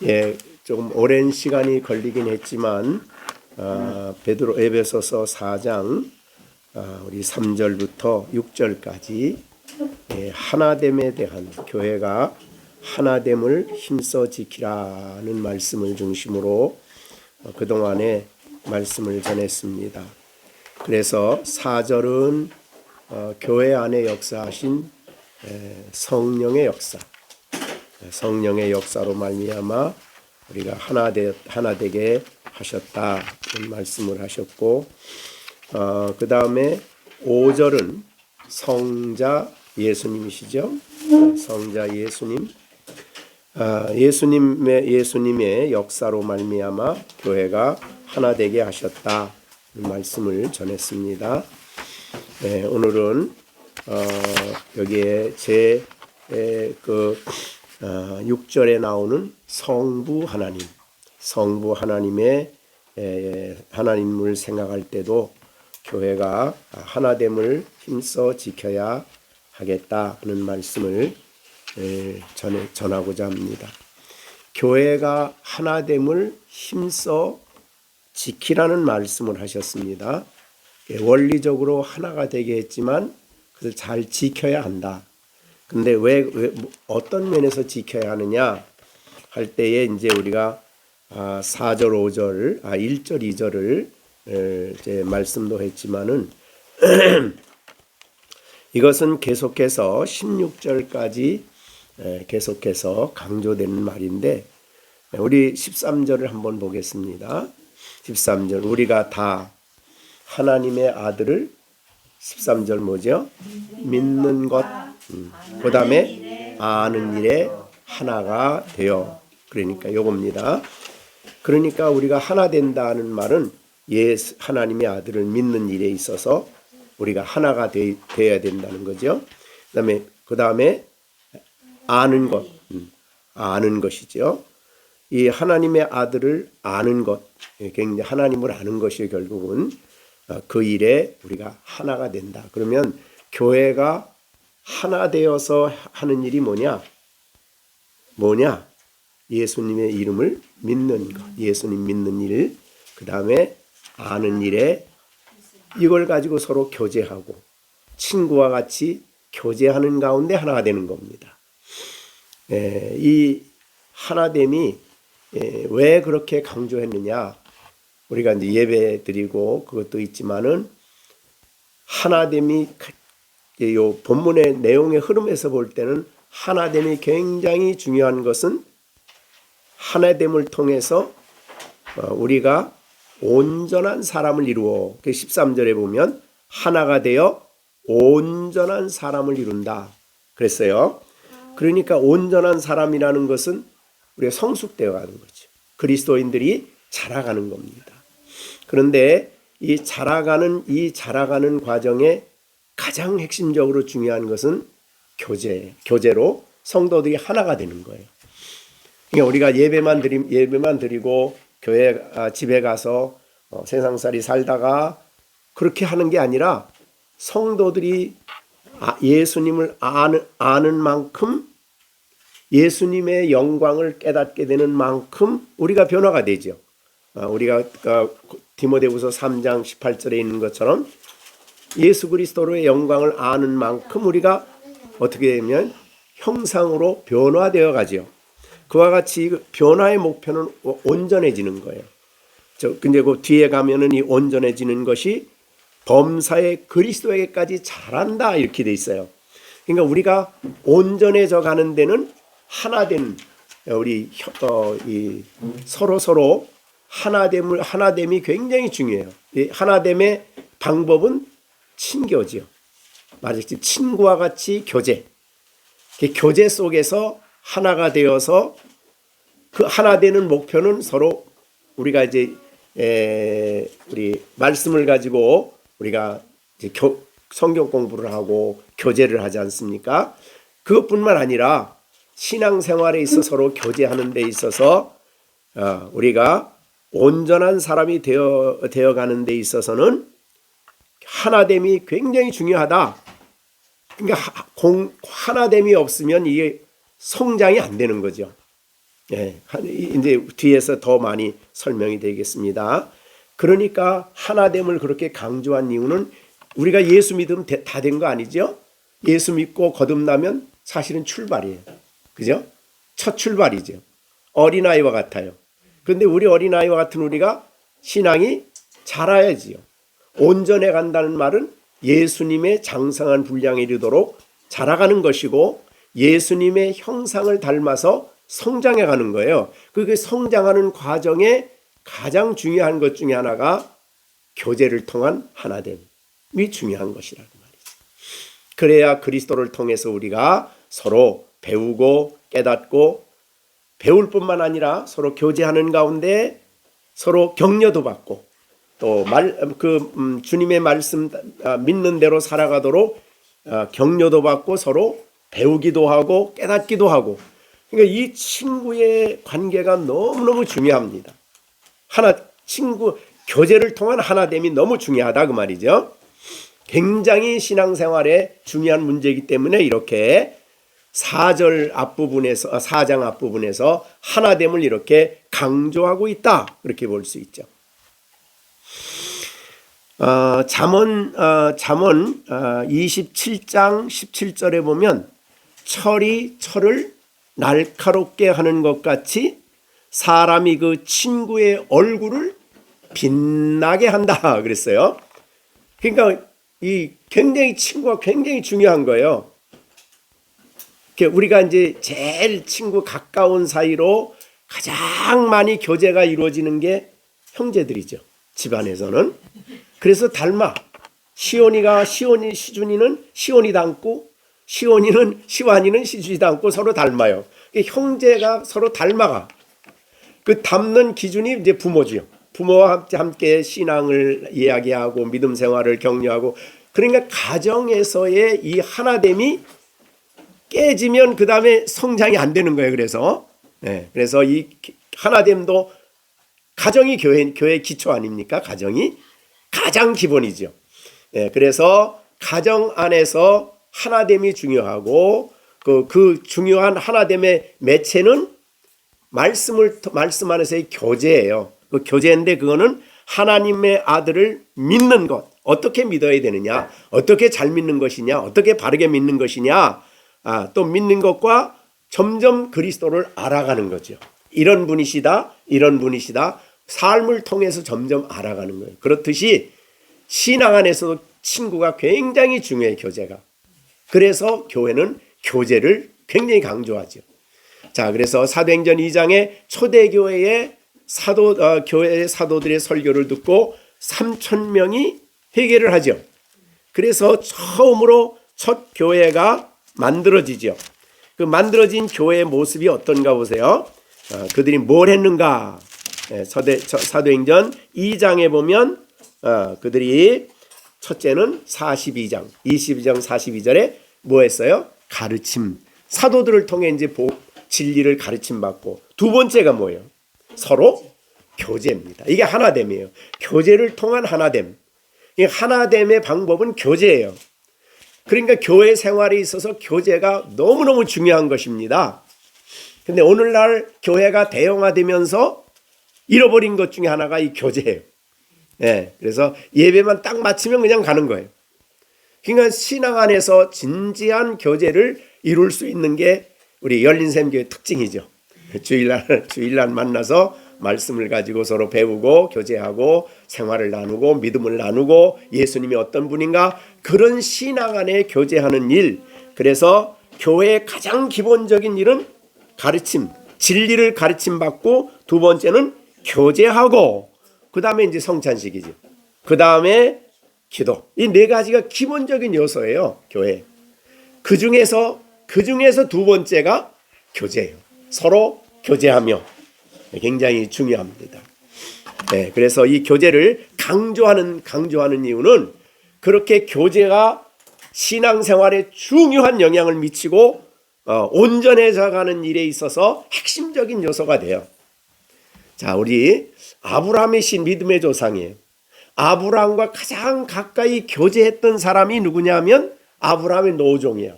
예, 조금 오랜 시간이 걸리긴 했지만 베드로 에베소서 4장 우리 3절부터 6절까지 하나됨에 대한 교회가 하나됨을 힘써 지키라는 말씀을 중심으로 그동안에 말씀을 전했습니다. 그래서 4절은 교회 안에 역사하신 성령의 역사, 성령의 역사로 말미암아 우리가 하나 되게 하셨다는 말씀을 하셨고, 그 다음에 5절은 성자 예수님이시죠. 성자 예수님, 예수님의 역사로 말미암아 교회가 하나 되게 하셨다는 말씀을 전했습니다. 오늘은 여기에 6절에 나오는 성부 하나님의 하나님을 생각할 때도 교회가 하나됨을 힘써 지켜야 하겠다는 말씀을 전하고자 합니다. 교회가 하나됨을 힘써 지키라는 말씀을 하셨습니다. 원리적으로 하나가 되게 했지만 그것을 잘 지켜야 한다. 근데 왜 어떤 면에서 지켜야 하느냐 할 때에 이제 우리가 4절, 5절, 1절, 2절을 이제 말씀도 했지만은 이것은 계속해서 16절까지 계속해서 강조되는 말인데, 우리 13절을 한번 보겠습니다. 13절, 우리가 다 하나님의 아들을 13절 뭐죠? 믿는 것, 그 다음에 아는 일에 하나가 되어. 그러니까 요겁니다. 그러니까 우리가 하나 된다는 말은 하나님의 아들을 믿는 일에 있어서 우리가 하나가 되어야 된다는 거죠. 그 다음에 아는 것, 아는 것이죠. 이 하나님의 아들을 아는 것, 굉장히 하나님을 아는 것이 결국은 그 일에 우리가 하나가 된다. 그러면 교회가 하나 되어서 하는 일이 뭐냐? 예수님의 이름을 믿는 것, 예수님 믿는 일, 그 다음에 아는 일에 이걸 가지고 서로 교제하고 친구와 같이 교제하는 가운데 하나가 되는 겁니다. 이 하나됨이 왜 그렇게 강조했느냐? 우리가 이제 예배 드리고 그것도 있지만은 하나됨이 요 본문의 내용의 흐름에서 볼 때는 하나됨이 굉장히 중요한 것은 하나됨을 통해서 우리가 온전한 사람을 이루어. 13절에 보면 하나가 되어 온전한 사람을 이룬다 그랬어요. 그러니까 온전한 사람이라는 것은 우리가 성숙되어 가는 거죠. 그리스도인들이 자라가는 겁니다. 그런데 이 자라가는 과정에 가장 핵심적으로 중요한 것은 교제로 성도들이 하나가 되는 거예요. 그러니까 우리가 예배만 드리고 교회 집에 가서 세상살이 살다가 그렇게 하는 게 아니라 성도들이 예수님을 아는 만큼, 예수님의 영광을 깨닫게 되는 만큼 우리가 변화가 되죠. 우리가 디모데후서 3장 18절에 있는 것처럼 예수 그리스도의 영광을 아는 만큼 우리가 어떻게 되면 형상으로 변화되어 가죠. 그와 같이 변화의 목표는 온전해지는 거예요. 근데 그 뒤에 가면은 이 온전해지는 것이 범사의 그리스도에게까지 자란다 이렇게 돼 있어요. 그러니까 우리가 온전해져 가는 데는 하나된 우리 서로 하나됨이 굉장히 중요해요. 이 하나됨의 방법은 친교지요. 말했지, 친구와 같이 교제. 교제 속에서 하나가 되어서 그 하나 되는 목표는 서로 우리가 이제 우리 말씀을 가지고 우리가 이제 성경 공부를 하고 교제를 하지 않습니까? 그것뿐만 아니라 신앙생활에 있어서 서로 교제하는 데 있어서 우리가 온전한 사람이 되어가는 데 있어서는 하나됨이 굉장히 중요하다. 그러니까 하나됨이 없으면 이게 성장이 안 되는 거죠. 예, 이제 뒤에서 더 많이 설명이 되겠습니다. 그러니까 하나됨을 그렇게 강조한 이유는 우리가 예수 믿으면 다 된 거 아니죠? 예수 믿고 거듭나면 사실은 출발이에요. 그죠? 첫 출발이죠. 어린아이와 같아요. 그런데 우리 어린아이와 같은 우리가 신앙이 자라야지요. 온전해 간다는 말은 예수님의 장성한 분량에 이르도록 자라가는 것이고 예수님의 형상을 닮아서 성장해 가는 거예요. 그 성장하는 과정에 가장 중요한 것 중에 하나가 교제를 통한 하나됨이 중요한 것이라는 말이죠. 그래야 그리스도를 통해서 우리가 서로 배우고 깨닫고 배울 뿐만 아니라 서로 교제하는 가운데 서로 격려도 받고 또 주님의 말씀 믿는 대로 살아가도록 격려도 받고 서로 배우기도 하고 깨닫기도 하고 그러니까 이 친구의 관계가 너무너무 중요합니다. 교제를 통한 하나됨이 너무 중요하다 그 말이죠. 굉장히 신앙생활에 중요한 문제이기 때문에 이렇게 4장 앞부분에서 하나됨을 이렇게 강조하고 있다. 그렇게 볼 수 있죠. 잠언 27장 17절에 보면 철이 철을 날카롭게 하는 것 같이 사람이 그 친구의 얼굴을 빛나게 한다 그랬어요. 그러니까 친구가 굉장히 중요한 거예요. 우리가 이제 제일 친구 가까운 사이로 가장 많이 교제가 이루어지는 게 형제들이죠. 집안에서는. 그래서 닮아. 시준이는 시온이 닮고 시완이는 시준이 닮고 서로 닮아요. 형제가 서로 닮아가. 그 닮는 기준이 이제 부모지요. 부모와 함께 신앙을 이야기하고 믿음 생활을 격려하고 그러니까 가정에서의 이 하나됨이 깨지면 그 다음에 성장이 안 되는 거예요. 그래서 이 하나됨도 가정이 교회 기초 아닙니까? 가정이 가장 기본이죠. 그래서 가정 안에서 하나됨이 중요하고 그 중요한 하나됨의 매체는 말씀 안에서의 교제예요. 그 교제인데 그거는 하나님의 아들을 믿는 것. 어떻게 믿어야 되느냐? 어떻게 잘 믿는 것이냐? 어떻게 바르게 믿는 것이냐? 또 믿는 것과 점점 그리스도를 알아가는 거죠. 이런 분이시다. 삶을 통해서 점점 알아가는 거예요. 그렇듯이 신앙 안에서도 친구가 굉장히 중요해요. 교제가. 그래서 교회는 교제를 굉장히 강조하죠. 자, 그래서 사도행전 2장에 초대교회의 교회의 사도들의 설교를 듣고 3,000명이 회개를 하죠. 그래서 처음으로 첫 교회가 만들어지죠. 그 만들어진 교회의 모습이 어떤가 보세요. 그들이 뭘 했는가? 사도행전 2장에 보면 그들이 첫째는 22장 42절에 뭐 했어요? 가르침. 사도들을 통해 이제 진리를 가르침 받고 두 번째가 뭐예요? 서로 교제입니다. 이게 하나됨이에요. 교제를 통한 하나됨. 이 하나됨의 방법은 교제예요. 그러니까 교회 생활에 있어서 교제가 너무너무 중요한 것입니다. 근데 오늘날 교회가 대형화되면서 잃어버린 것 중에 하나가 이 교제예요. 그래서 예배만 딱 마치면 그냥 가는 거예요. 그러니까 신앙 안에서 진지한 교제를 이룰 수 있는 게 우리 열린샘교의 특징이죠. 주일날 만나서 말씀을 가지고 서로 배우고 교제하고 생활을 나누고 믿음을 나누고 예수님이 어떤 분인가 그런 신앙 안에 교제하는 일. 그래서 교회의 가장 기본적인 일은 가르침, 진리를 가르침 받고 두 번째는 교제하고 그 다음에 이제 성찬식이죠. 그 다음에 기도. 이 네 가지가 기본적인 요소예요. 교회. 그 중에서 두 번째가 교제예요. 서로 교제하며 굉장히 중요합니다. 그래서 이 교제를 강조하는 이유는 그렇게 교제가 신앙생활에 중요한 영향을 미치고 온전해져 가는 일에 있어서 핵심적인 요소가 돼요. 자, 우리 아브라함의 믿음의 조상이에요. 아브라함과 가장 가까이 교제했던 사람이 누구냐면 아브라함의 노종이에요.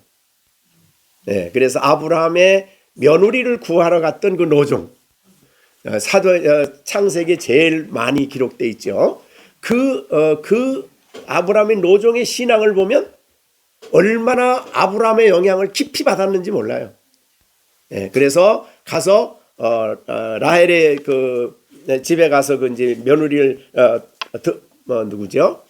그래서 아브라함의 며느리를 구하러 갔던 그 노종, 창세기에 제일 많이 기록돼 있죠. 그 아브라함의 노종의 신앙을 보면 얼마나 아브라함의 영향을 깊이 받았는지 몰라요. 그래서 가서 라헬의 그 집에 가서 그 이제 며느리를 누구죠?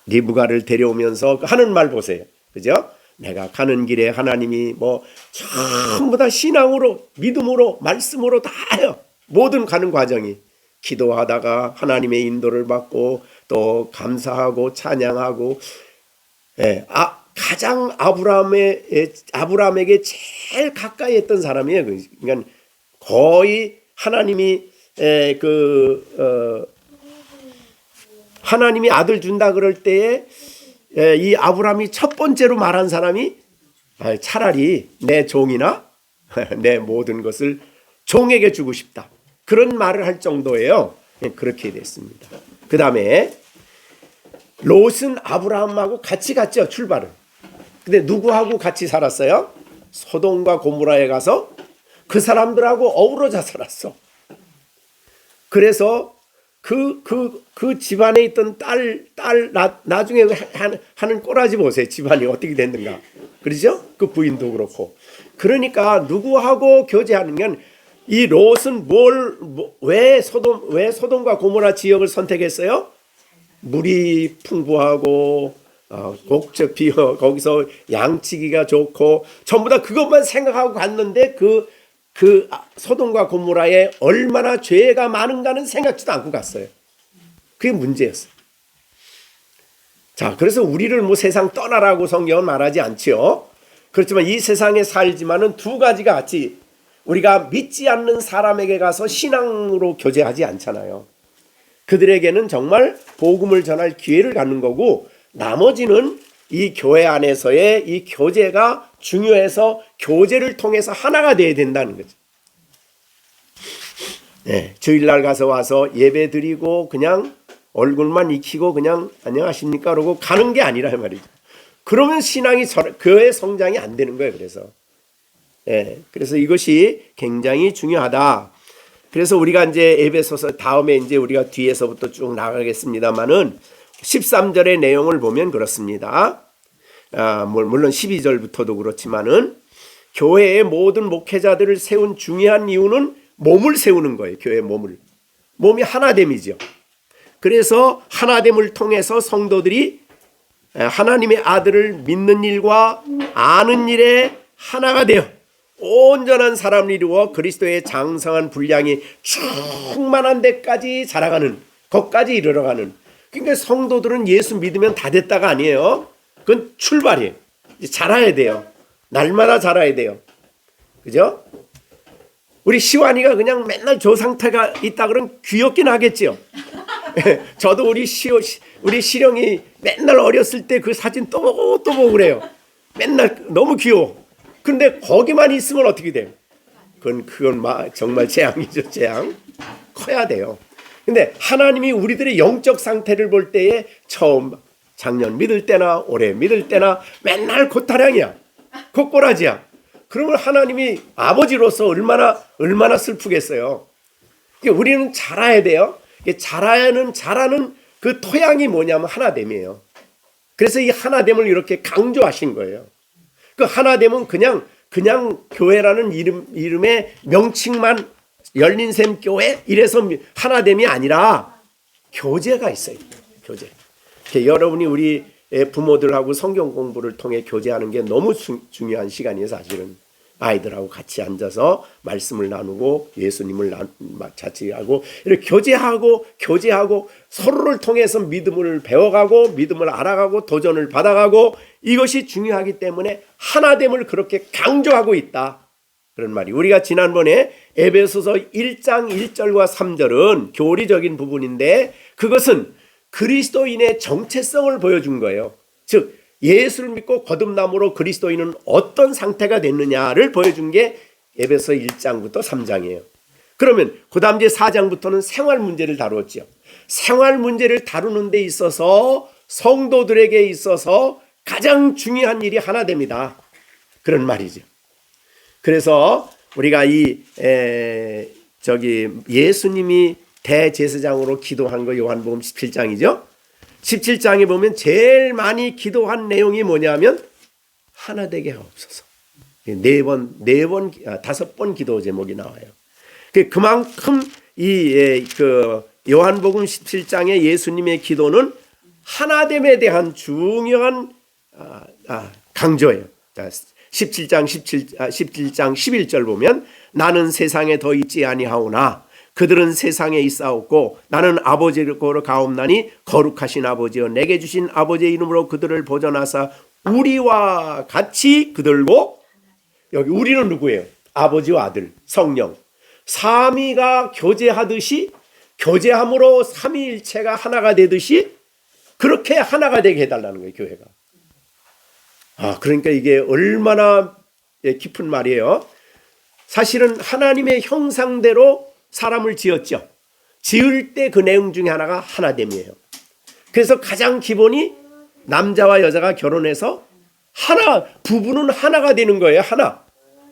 리브가를 데려오면서 하는 말 보세요. 그죠? 내가 가는 길에 하나님이 뭐 전부 다 신앙으로, 믿음으로, 말씀으로 다 해요. 모든 가는 과정이. 기도하다가 하나님의 인도를 받고 또 감사하고 찬양하고, 가장 아브라함에게 제일 가까이 했던 사람이에요. 그러니까 거의 하나님이 하나님이 아들 준다 그럴 때에 이 아브라함이 첫 번째로 말한 사람이 차라리 내 종이나 내 모든 것을 종에게 주고 싶다. 그런 말을 할 정도예요. 그렇게 됐습니다. 그 다음에 롯은 아브라함하고 같이 갔죠, 출발을. 근데 누구하고 같이 살았어요? 소돔과 고모라에 가서 그 사람들하고 어우러져 살았어. 그래서 그 집안에 있던 나중에 하는 꼬라지 보세요. 집안이 어떻게 됐는가. 그렇죠? 그 부인도 그렇고. 그러니까 누구하고 교제하는 건, 이 롯은 왜 소돔과 고모라 지역을 선택했어요? 물이 풍부하고, 곡적 비어, 거기서 양치기가 좋고, 전부 다 그것만 생각하고 갔는데, 그 소돔과 고모라에 얼마나 죄가 많은가는 생각지도 않고 갔어요. 그게 문제였어요. 자, 그래서 우리를 뭐 세상 떠나라고 성경은 말하지 않지요. 그렇지만 이 세상에 살지만은 두 가지가 같이, 우리가 믿지 않는 사람에게 가서 신앙으로 교제하지 않잖아요. 그들에게는 정말 복음을 전할 기회를 갖는 거고, 나머지는 이 교회 안에서의 이 교제가 중요해서 교제를 통해서 하나가 돼야 된다는 거죠. 주일날 가서 와서 예배 드리고 그냥 얼굴만 익히고 그냥 안녕하십니까 그러고 가는 게 아니라 말이죠. 그러면 신앙이, 교회 성장이 안 되는 거예요. 그래서 이것이 굉장히 중요하다. 그래서 우리가 이제 에베소서 다음에 이제 우리가 뒤에서부터 쭉 나가겠습니다만은 13절의 내용을 보면 그렇습니다. 물론 12절부터도 그렇지만은 교회의 모든 목회자들을 세운 중요한 이유는 몸을 세우는 거예요. 교회 몸이 하나됨이죠. 그래서 하나됨을 통해서 성도들이 하나님의 아들을 믿는 일과 아는 일에 하나가 되어 온전한 사람을 이루어 그리스도의 장성한 분량이 충만한 데까지 자라가는, 것까지 이르러가는. 그러니까 성도들은 예수 믿으면 다 됐다가 아니에요. 그건 출발이에요. 자라야 돼요. 날마다 자라야 돼요. 그죠? 우리 시완이가 그냥 맨날 저 상태가 있다 그러면 귀엽긴 하겠지요. 저도 우리 시령이 맨날 어렸을 때 그 사진 또 보고 그래요. 맨날 너무 귀여워. 근데 거기만 있으면 어떻게 돼요? 그건 정말 재앙이죠, 재앙. 커야 돼요. 근데 하나님이 우리들의 영적 상태를 볼 때에 처음 작년 믿을 때나 올해 믿을 때나 맨날 고타량이야. 콧꼬라지야. 그러면 하나님이 아버지로서 얼마나 슬프겠어요. 우리는 자라야 돼요. 자라는 그 토양이 뭐냐면 하나됨이에요. 그래서 이 하나됨을 이렇게 강조하신 거예요. 그 하나됨은 그냥 교회라는 이름의 명칭만 열린샘 교회 이래서 하나됨이 아니라 교제가 있어요. 교제. 여러분이 우리 부모들하고 성경 공부를 통해 교제하는 게 너무 중요한 시간이에요. 사실은 아이들하고 같이 앉아서 말씀을 나누고 예수님을 자치하고 이렇게 교제하고 서로를 통해서 믿음을 배워가고 믿음을 알아가고 도전을 받아가고, 이것이 중요하기 때문에 하나됨을 그렇게 강조하고 있다. 그런 말이. 우리가 지난번에 에베소서 1장 1절과 3절은 교리적인 부분인데 그것은 그리스도인의 정체성을 보여준 거예요. 즉 예수를 믿고 거듭남으로 그리스도인은 어떤 상태가 됐느냐를 보여준 게 에베소 1장부터 3장이에요. 그러면 그 다음 이제 4장부터는 생활 문제를 다루었죠. 생활 문제를 다루는 데 있어서 성도들에게 있어서 가장 중요한 일이 하나됩니다. 그런 말이죠. 그래서 우리가 예수님이 대제사장으로 기도한 거 요한복음 17장이죠. 17장에 보면 제일 많이 기도한 내용이 뭐냐면 하나 되게 하옵소서. 다섯 번 기도 제목이 나와요. 그만큼 요한복음 17장의 예수님의 기도는 하나됨에 대한 중요한 강조예요. 17장 11절 보면 나는 세상에 더 있지 아니하오나 그들은 세상에 있사옵고 나는 아버지로 가옵나니 거룩하신 아버지여 내게 주신 아버지의 이름으로 그들을 보존하사 우리와 같이 그들고, 여기 우리는 누구예요? 아버지와 아들 성령 삼위가 교제함으로 삼위일체가 하나가 되듯이 그렇게 하나가 되게 해달라는 거예요, 교회가. 그러니까 이게 얼마나 깊은 말이에요. 사실은 하나님의 형상대로 사람을 지었죠. 지을 때 그 내용 중에 하나가 하나됨이에요. 그래서 가장 기본이 남자와 여자가 결혼해서 부부는 하나가 되는 거예요. 하나.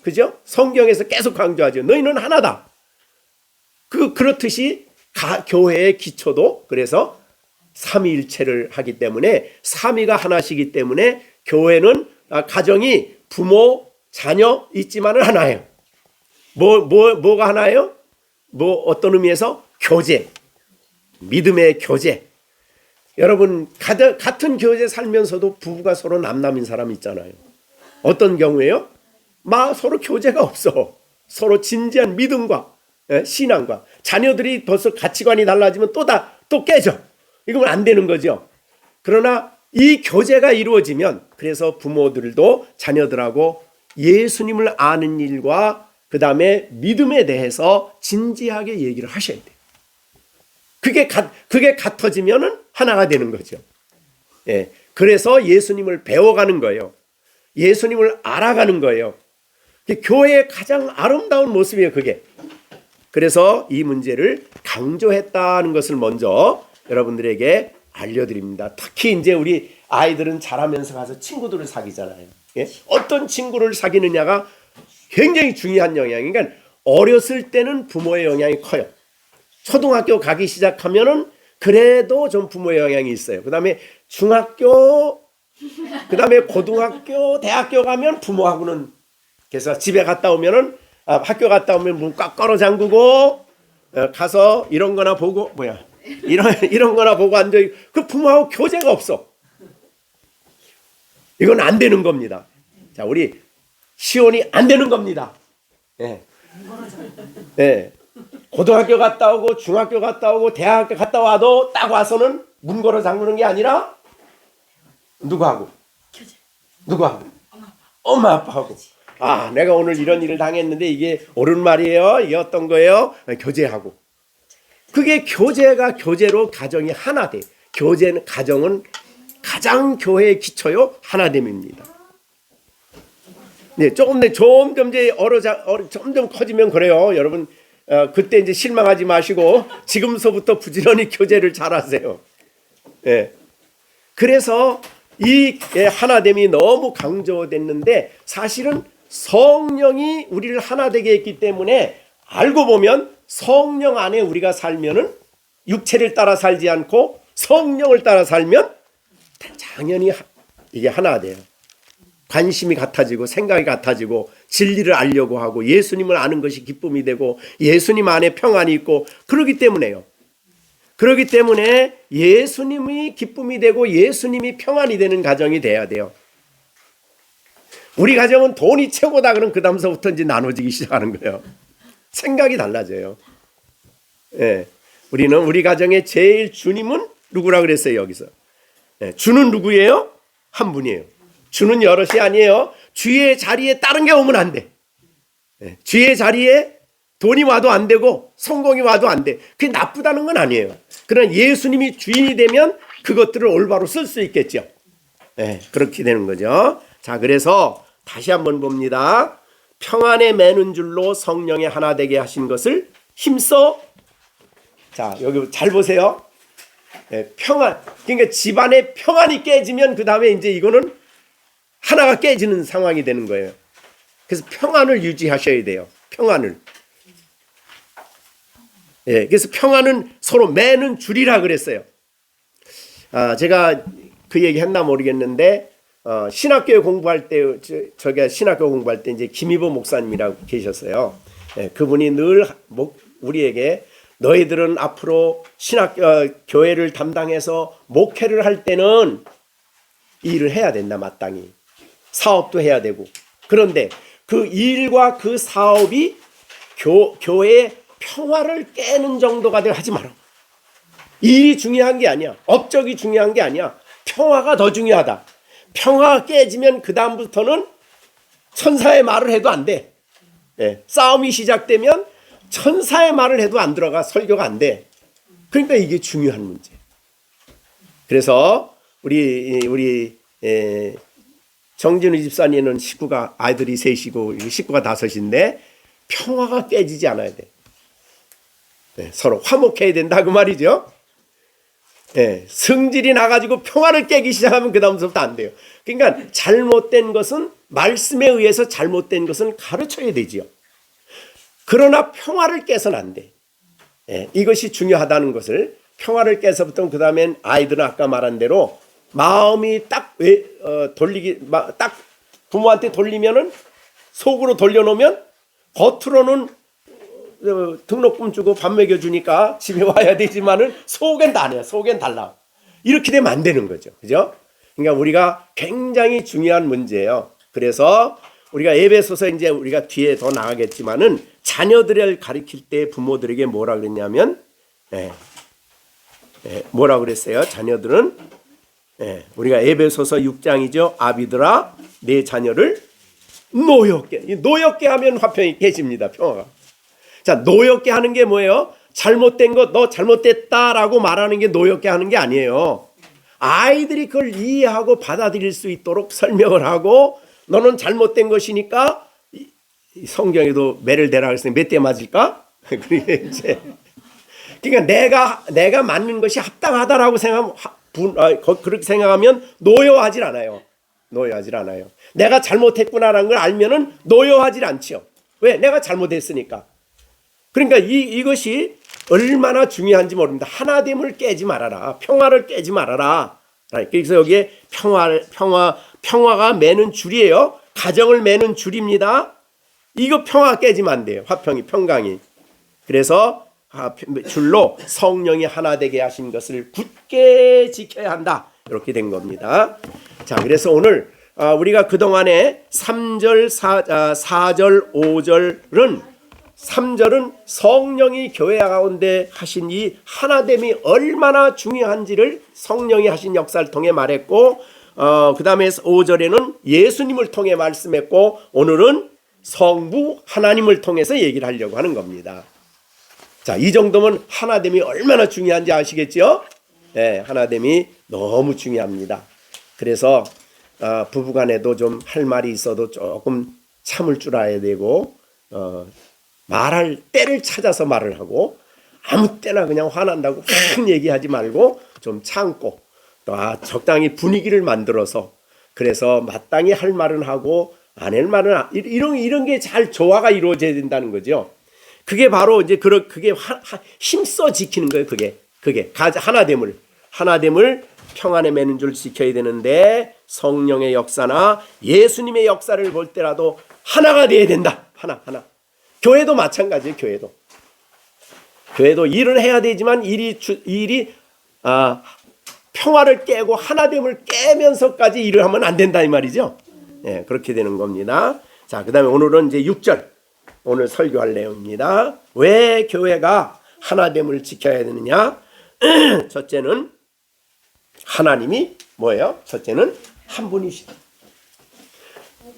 그죠? 성경에서 계속 강조하죠. 너희는 하나다. 그렇듯이 교회의 기초도 그래서 삼위일체를 하기 때문에 삼위가 하나시기 때문에 교회는 가정이 부모, 자녀 있지만은 하나예요. 뭐가 하나예요? 어떤 의미에서 교제, 믿음의 교제. 여러분 같은 교제 살면서도 부부가 서로 남남인 사람 있잖아요. 어떤 경우에요? 서로 교제가 없어. 서로 진지한 믿음과 신앙과 자녀들이 벌써 가치관이 달라지면 또 깨져. 이건 안 되는 거죠. 그러나 이 교제가 이루어지면 그래서 부모들도 자녀들하고 예수님을 아는 일과 그 다음에 믿음에 대해서 진지하게 얘기를 하셔야 돼요. 그게 같아지면은 하나가 되는 거죠. 예. 그래서 예수님을 배워가는 거예요. 예수님을 알아가는 거예요. 교회의 가장 아름다운 모습이에요, 그게. 그래서 이 문제를 강조했다는 것을 먼저 여러분들에게 알려드립니다. 특히 이제 우리 아이들은 자라면서 가서 친구들을 사귀잖아요. 예? 어떤 친구를 사귀느냐가 굉장히 중요한 영향이니까, 그러니까 어렸을 때는 부모의 영향이 커요. 초등학교 가기 시작하면은 그래도 좀 부모의 영향이 있어요. 그 다음에 중학교, 그 다음에 고등학교, 대학교 가면 부모하고는, 그래서 집에 갔다 오면은 학교 갔다 오면 문 꽉 걸어 잠그고 가서 이런 거나 보고 이런 거나 보고 앉아있고 그 부모하고 교제가 없어. 이건 안 되는 겁니다. 자, 우리 시온이 안 되는 겁니다. 예. 예. 고등학교 갔다 오고 중학교 갔다 오고 대학교 갔다 와도 딱 와서는 문 걸어 잠그는 게 아니라 누구하고? 엄마 아빠하고. 내가 오늘 이런 일을 당했는데 이게 옳은 말이에요? 이게 어떤 거예요? 교제하고. 그게 교제로 가정이 하나 돼. 가정은 가장 교회의 기초요 하나됨입니다. 네, 점점 커지면 그래요. 여러분, 그때 이제 실망하지 마시고 지금서부터 부지런히 교제를 잘하세요. 예. 그래서 이 하나됨이 너무 강조됐는데 사실은 성령이 우리를 하나 되게 했기 때문에 알고 보면 성령 안에 우리가 살면은 육체를 따라 살지 않고 성령을 따라 살면 당연히 이게 하나 돼요. 관심이 같아지고 생각이 같아지고 진리를 알려고 하고 예수님을 아는 것이 기쁨이 되고 예수님 안에 평안이 있고 그러기 때문에요. 그렇기 때문에 예수님이 기쁨이 되고 예수님이 평안이 되는 가정이 돼야 돼요. 우리 가정은 돈이 최고다 그러면 그 다음서부터 이제 나눠지기 시작하는 거예요. 생각이 달라져요. 예. 우리 가정의 제일 주님은 누구라 그랬어요, 여기서? 예. 주는 누구예요? 한 분이에요. 주는 여럿이 아니에요. 주의 자리에 다른 게 오면 안 돼. 예. 주의 자리에 돈이 와도 안 되고 성공이 와도 안 돼. 그게 나쁘다는 건 아니에요. 그러나 예수님이 주인이 되면 그것들을 올바로 쓸 수 있겠죠. 예. 그렇게 되는 거죠. 자, 그래서 다시 한번 봅니다. 평안에 매는 줄로 성령의 하나 되게 하신 것을 힘써. 자, 여기 잘 보세요. 네, 평안. 그러니까 집안의 평안이 깨지면 그 다음에 이제 이거는 하나가 깨지는 상황이 되는 거예요. 그래서 평안을 유지하셔야 돼요. 평안을. 예, 그래서 평안은 서로 매는 줄이라 그랬어요. 제가 그 얘기 했나 모르겠는데, 신학교에 공부할 때, 저가 신학교 공부할 때 이제 김희보 목사님이라고 계셨어요. 예, 그분이 늘 우리에게 너희들은 앞으로 교회를 담당해서 목회를 할 때는 일을 해야 된다, 마땅히. 사업도 해야 되고. 그런데 그 일과 그 사업이 교회의 평화를 깨는 정도가 되어 하지 마라. 일이 중요한 게 아니야. 업적이 중요한 게 아니야. 평화가 더 중요하다. 평화가 깨지면 그 다음부터는 천사의 말을 해도 안 돼. 예, 싸움이 시작되면 천사의 말을 해도 안 들어가. 설교가 안 돼. 그러니까 이게 중요한 문제. 그래서 우리 정진우 집사님은 아이들이 셋이고 식구가 다섯인데 평화가 깨지지 않아야 돼. 네, 서로 화목해야 된다 그 말이죠. 네, 성질이 나가지고 평화를 깨기 시작하면 그 다음부터 안 돼요. 그러니까 잘못된 것은 말씀에 의해서 잘못된 것은 가르쳐야 되지요. 그러나 평화를 깨서는 안 돼. 네, 이것이 중요하다는 것을 평화를 깨서부터 그 다음엔 아이들은 아까 말한 대로 마음이 딱 부모한테 돌리면은 속으로 돌려놓으면 겉으로는 등록금 주고 밥 먹여주니까 집에 와야 되지만은 속엔 다 아니야. 속엔 달라. 이렇게 되면 안 되는 거죠. 그죠? 그러니까 우리가 굉장히 중요한 문제예요. 그래서 우리가 에베소서 이제 우리가 뒤에 더 나가겠지만은 자녀들을 가르칠 때 부모들에게 뭐라 그랬냐면, 뭐라 그랬어요? 자녀들은, 우리가 에베소서 6장이죠. 아비들아, 내 자녀를 노엽게 하면 화평이 깨집니다. 평화가. 자, 노엽게 하는 게 뭐예요? 잘못된 것, 너 잘못됐다라고 말하는 게 노엽게 하는 게 아니에요. 아이들이 그걸 이해하고 받아들일 수 있도록 설명을 하고, 너는 잘못된 것이니까, 성경에도 매를 대라 그랬으니 몇 대 맞을까? 그러니까 내가 맞는 것이 합당하다라고 그렇게 생각하면 노여워하질 않아요. 노여워하질 않아요. 내가 잘못했구나라는 걸 알면은 노여워하질 않지요. 왜? 내가 잘못했으니까. 그러니까 이것이 얼마나 중요한지 모릅니다. 하나됨을 깨지 말아라. 평화를 깨지 말아라. 그래서 여기에 평화가 매는 줄이에요. 가정을 매는 줄입니다. 이거 평화가 깨지면 안 돼요. 화평이, 평강이. 그래서 줄로 성령이 하나 되게 하신 것을 굳게 지켜야 한다. 이렇게 된 겁니다. 자, 그래서 오늘 우리가 그동안에 3절, 4절, 5절은 3절은 성령이 교회 가운데 하신 이 하나됨이 얼마나 중요한지를 성령이 하신 역사를 통해 말했고, 그 다음에 5절에는 예수님을 통해 말씀했고, 오늘은 성부 하나님을 통해서 얘기를 하려고 하는 겁니다. 자, 이 정도면 하나됨이 얼마나 중요한지 아시겠죠? 네, 하나됨이 너무 중요합니다. 그래서 부부간에도 좀 할 말이 있어도 조금 참을 줄 알아야 되고, 말할 때를 찾아서 말을 하고, 아무 때나 그냥 화난다고 큰 얘기하지 말고 좀 참고, 또 적당히 분위기를 만들어서, 그래서 마땅히 할 말은 하고 안 할 말은 이런 게 잘 조화가 이루어져야 된다는 거죠. 그게 바로 이제 그게 힘써 지키는 거예요. 그게 하나됨을 평안에 매는 줄 지켜야 되는데, 성령의 역사나 예수님의 역사를 볼 때라도 하나가 돼야 된다. 하나. 교회도 마찬가지예요. 교회도 일을 해야 되지만 일이 평화를 깨고 하나됨을 깨면서까지 일을 하면 안 된다 이 말이죠. 네, 그렇게 되는 겁니다. 자, 그다음에 오늘은 이제 6절 오늘 설교할 내용입니다. 왜 교회가 하나됨을 지켜야 되느냐? 첫째는 하나님이 뭐예요? 첫째는 한 분이시다.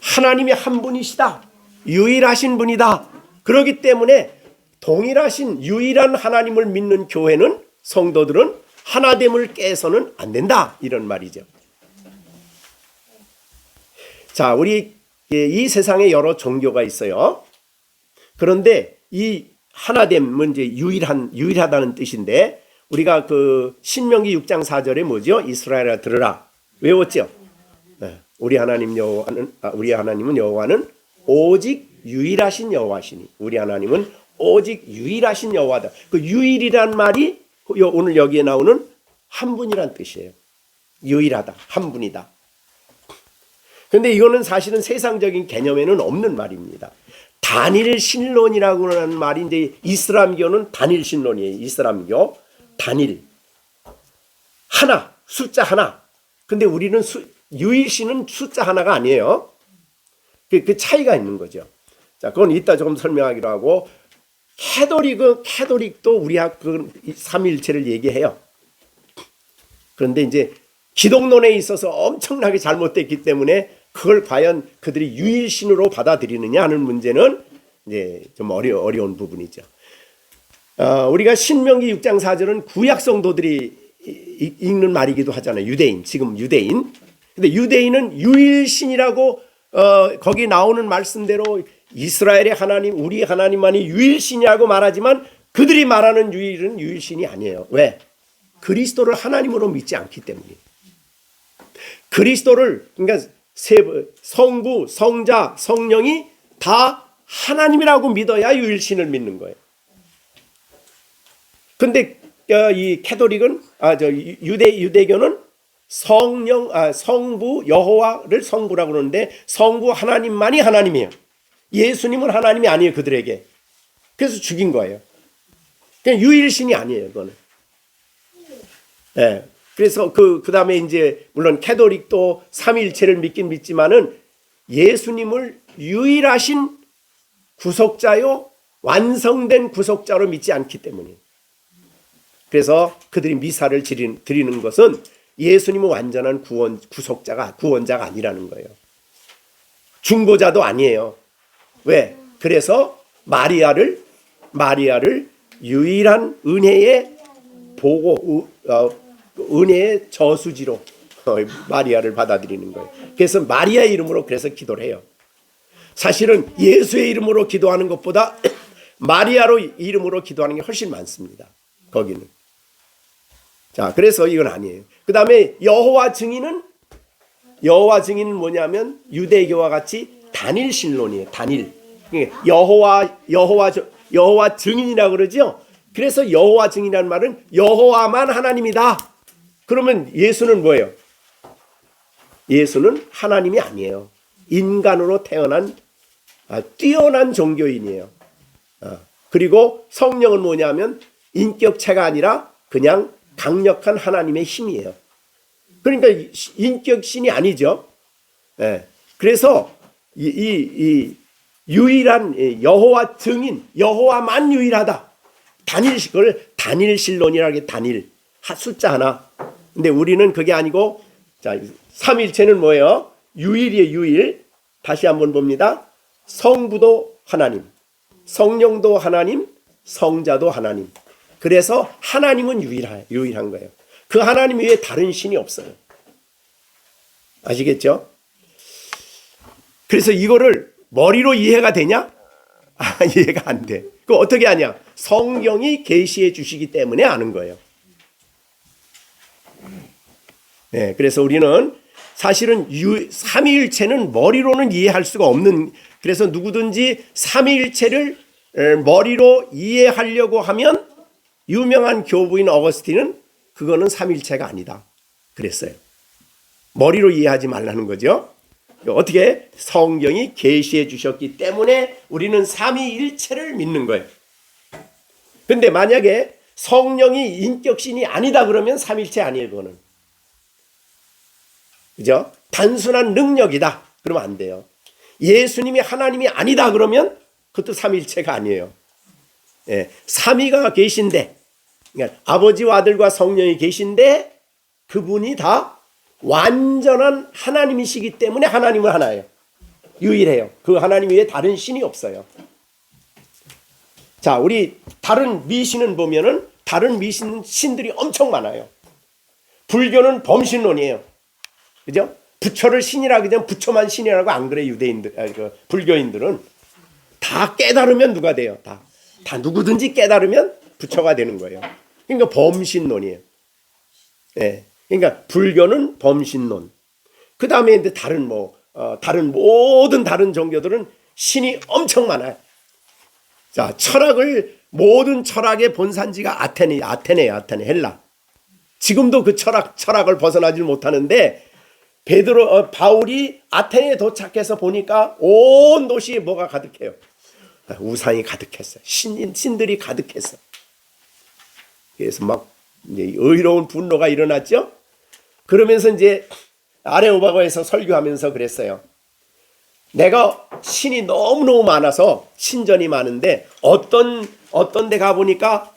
하나님이 한 분이시다. 유일하신 분이다. 그렇기 때문에 동일하신 유일한 하나님을 믿는 교회는, 성도들은 하나됨을 깨서는 안 된다. 이런 말이죠. 자, 우리 이 세상에 여러 종교가 있어요. 그런데 이 하나됨은 이제 유일하다는 뜻인데, 우리가 그 신명기 6장 4절에 뭐죠? 이스라엘아 들으라 외웠죠? 네. 우리 하나님은 여호와는 오직 유일하신 여호와시니. 우리 하나님은 오직 유일하신 여호와다. 그 유일이란 말이 오늘 여기에 나오는 한 분이란 뜻이에요. 유일하다, 한 분이다. 그런데 이거는 사실은 세상적인 개념에는 없는 말입니다. 단일 신론이라고 하는 말이 이제 이슬람교는 단일 신론이에요. 이슬람교 단일 하나, 숫자 하나. 근데 우리는 유일신은 숫자 하나가 아니에요. 그 차이가 있는 거죠. 자, 그건 이따 조금 설명하기로 하고, 캐톨릭도 우리 그 삼위일체를 얘기해요. 그런데 이제 기독론에 있어서 엄청나게 잘못됐기 때문에 그걸 과연 그들이 유일신으로 받아들이느냐 하는 문제는 이제 좀 어려운 부분이죠. 우리가 신명기 6장 4절은 구약 성도들이 읽는 말이기도 하잖아요. 유대인, 지금 유대인. 근데 유대인은 유일신이라고 거기 나오는 말씀대로 이스라엘의 하나님, 우리 하나님만이 유일신이라고 말하지만 그들이 말하는 유일은 유일신이 아니에요. 왜? 그리스도를 하나님으로 믿지 않기 때문이에요. 그리스도를, 그러니까 성부, 성자, 성령이 다 하나님이라고 믿어야 유일신을 믿는 거예요. 근데 이 캐톨릭은 유대교는 성부 여호와를 성부라고 그러는데 성부 하나님만이 하나님이에요. 예수님은 하나님이 아니에요, 그들에게. 그래서 죽인 거예요. 그냥 유일신이 아니에요, 그거는. 네. 그래서 그 다음에 이제 물론 캐톨릭도 삼위일체를 믿긴 믿지만은 예수님을 유일하신 구속자요, 완성된 구속자로 믿지 않기 때문이에요. 그래서 그들이 미사를 드리는 것은 예수님은 완전한 구원자가 아니라는 거예요. 중보자도 아니에요. 왜? 그래서 마리아를 유일한 은혜의 은혜의 저수지로 마리아를 받아들이는 거예요. 그래서 마리아 이름으로 그래서 기도를 해요. 사실은 예수의 이름으로 기도하는 것보다 마리아로 이름으로 기도하는 게 훨씬 많습니다. 거기는. 자, 그래서 이건 아니에요. 그 다음에 여호와 증인은 뭐냐면 유대교와 같이 단일 신론이에요. 단일. 여호와 증인이라고 그러죠. 그래서 여호와 증인이라는 말은 여호와만 하나님이다. 그러면 예수는 뭐예요? 예수는 하나님이 아니에요. 인간으로 태어난 뛰어난 종교인이에요. 그리고 성령은 뭐냐면 인격체가 아니라 그냥 강력한 하나님의 힘이에요. 그러니까 인격신이 아니죠. 그래서 이 유일한 여호와 증인, 여호와만 유일하다. 그걸 단일신론이라고 해. 단일 숫자 하나. 근데 우리는 그게 아니고, 자, 삼일체는 뭐예요? 유일이에요. 유일. 다시 한번 봅니다. 성부도 하나님, 성령도 하나님, 성자도 하나님. 그래서 하나님은 유일한 거예요. 그 하나님 외에 다른 신이 없어요. 아시겠죠? 그래서 이거를 머리로 이해가 되냐? 이해가 안 돼. 그거 어떻게 하냐? 성경이 계시해 주시기 때문에 아는 거예요. 네, 그래서 우리는 사실은 삼위일체는 머리로는 이해할 수가 없는, 그래서 누구든지 삼위일체를 머리로 이해하려고 하면 유명한 교부인 어거스틴은 그거는 삼위일체가 아니다 그랬어요. 머리로 이해하지 말라는 거죠. 어떻게? 성경이 계시해 주셨기 때문에 우리는 삼위일체를 믿는 거예요. 근데 만약에 성령이 인격신이 아니다 그러면 삼위일체 아니에요. 그거는. 그죠? 단순한 능력이다 그러면 안 돼요. 예수님이 하나님이 아니다 그러면 그것도 삼위일체가 아니에요. 삼위가 계신데, 그러니까 아버지와 아들과 성령이 계신데 그분이 다 완전한 하나님이시기 때문에 하나님은 하나예요. 유일해요. 그 하나님 외에 다른 신이 없어요. 자, 우리 다른 미신은 보면은 다른 신들이 엄청 많아요. 불교는 범신론이에요. 그죠? 부처를 신이라고 하면 부처만 신이라고 안 그래. 불교인들은 다 깨달으면 누가 돼요? 다 누구든지 깨달으면 부처가 되는 거예요. 그러니까 범신론이에요. 그러니까 불교는 범신론. 그 다음에 다른 모든 다른 종교들은 신이 엄청 많아요. 자, 모든 철학의 본산지가 아테네예요. 아테네, 헬라. 지금도 그 철학을 벗어나질 못하는데 바울이 아테네에 도착해서 보니까 온 도시에 뭐가 가득해요? 우상이 가득했어요. 신들이 가득했어. 그래서 막 이제 의로운 분노가 일어났죠. 그러면서 이제 아레오바고에서 설교하면서 그랬어요. 내가 신이 너무너무 많아서 신전이 많은데 어떤 데 가보니까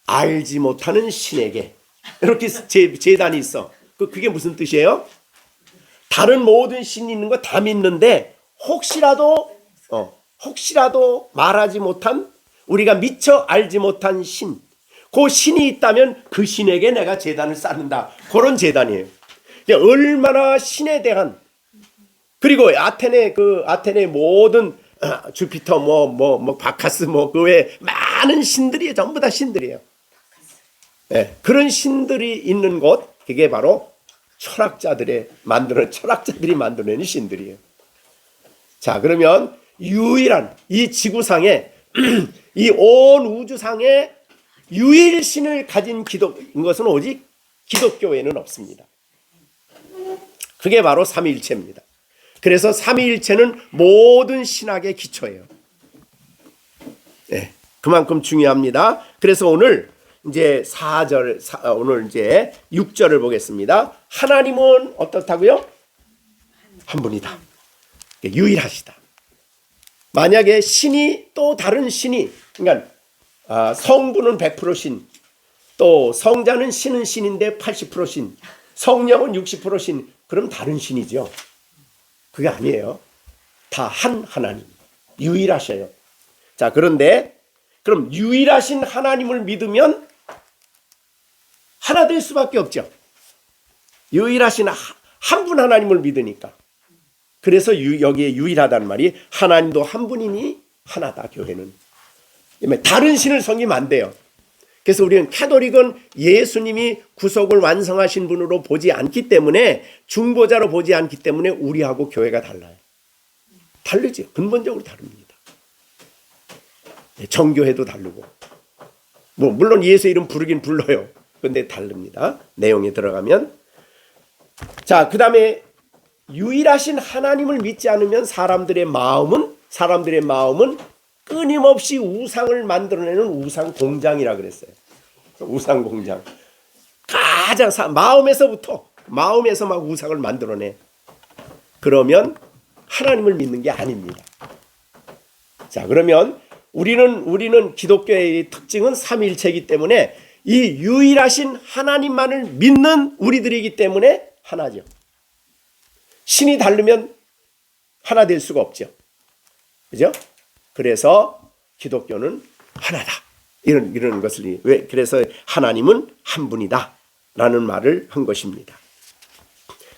알지 못하는 신에게 이렇게 제단이 있어. 그게 무슨 뜻이에요? 다른 모든 신이 있는 거 다 믿는데 혹시라도 말하지 못한, 우리가 미처 알지 못한 신, 그 신이 있다면 그 신에게 내가 제단을 쌓는다. 그런 제단이에요. 얼마나 신에 대한, 그리고 아테네 모든 주피터 바카스 그 외에 많은 신들이 전부 다 신들이에요. 네, 그런 신들이 있는 곳, 그게 바로 철학자들이 만들어낸 신들이에요. 자, 그러면 유일한 이 지구상에 이 온 우주상에 유일신을 가진 것은 오직 기독교에는 없습니다. 그게 바로 삼위일체입니다. 그래서 삼위일체는 모든 신학의 기초예요. 네, 그만큼 중요합니다. 그래서 오늘 이제 오늘 이제 6절을 보겠습니다. 하나님은 어떻다고요? 한 분이다. 유일하시다. 만약에 신이 또 다른 신이, 그러니까 성부는 100% 신, 또 성자는 신인데 80% 신, 성령은 60% 신, 그럼 다른 신이죠. 그게 아니에요. 다 한 하나님, 유일하셔요. 자, 그런데 그럼 유일하신 하나님을 믿으면 하나 될 수밖에 없죠. 유일하신 한 분 하나님을 믿으니까. 그래서 여기에 유일하다는 말이, 하나님도 한 분이니 하나다, 교회는. 다른 신을 섬기면 안 돼요. 그래서 우리는 캐톨릭은 예수님이 구속을 완성하신 분으로 보지 않기 때문에, 중보자로 보지 않기 때문에 우리하고 교회가 달라요. 다르죠. 근본적으로 다릅니다. 정교회도 다르고, 물론 예수 이름 부르긴 불러요. 근데 다릅니다. 내용에 들어가면. 자, 그 다음에 유일하신 하나님을 믿지 않으면 사람들의 마음은 끊임없이 우상을 만들어내는 우상 공장이라 그랬어요. 우상 공장. 가장 마음에서 막 우상을 만들어내. 그러면 하나님을 믿는 게 아닙니다. 자, 그러면 우리는 기독교의 특징은 삼위일체이기 때문에 이 유일하신 하나님만을 믿는 우리들이기 때문에 하나죠. 신이 다르면 하나 될 수가 없죠. 그죠? 그래서 기독교는 하나다. 이런 것을, 그래서 하나님은 한 분이다. 라는 말을 한 것입니다.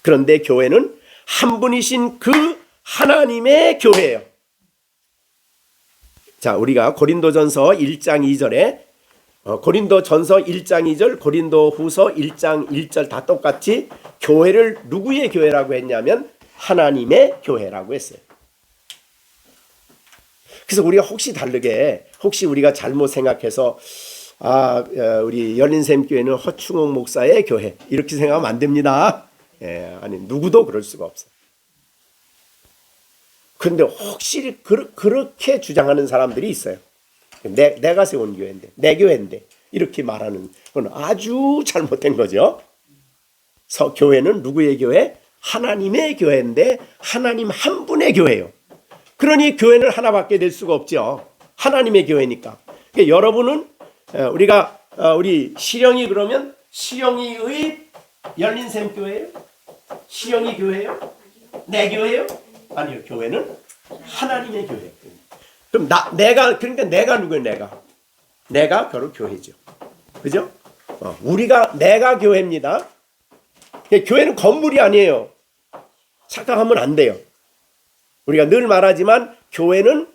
그런데 교회는 한 분이신 그 하나님의 교회예요. 자, 우리가 고린도전서 1장 2절에 고린도전서 1장 2절, 고린도후서 1장 1절 다 똑같이 교회를 누구의 교회라고 했냐면 하나님의 교회라고 했어요. 그래서 우리가 혹시 우리가 잘못 생각해서 우리 열린샘교회는 허충옥 목사의 교회 이렇게 생각하면 안 됩니다. 아니, 누구도 그럴 수가 없어요. 그런데 혹시 그렇게 주장하는 사람들이 있어요. 내가 세운 교회인데, 내 교회인데 이렇게 말하는 건 아주 잘못된 거죠. 교회는 누구의 교회? 하나님의 교회인데 하나님 한 분의 교회예요. 그러니 교회는 하나밖에 될 수가 없죠. 하나님의 교회니까. 그러니까 여러분은 우리 시령이 그러면 시령이의 열린샘교회예요? 시령이 교회예요? 내 교회예요? 아니요. 교회는 하나님의 교회예요. 그럼 내가 누구예요? 내가 바로 교회죠. 그죠? 내가 교회입니다. 교회는 건물이 아니에요. 착각하면 안 돼요. 우리가 늘 말하지만 교회는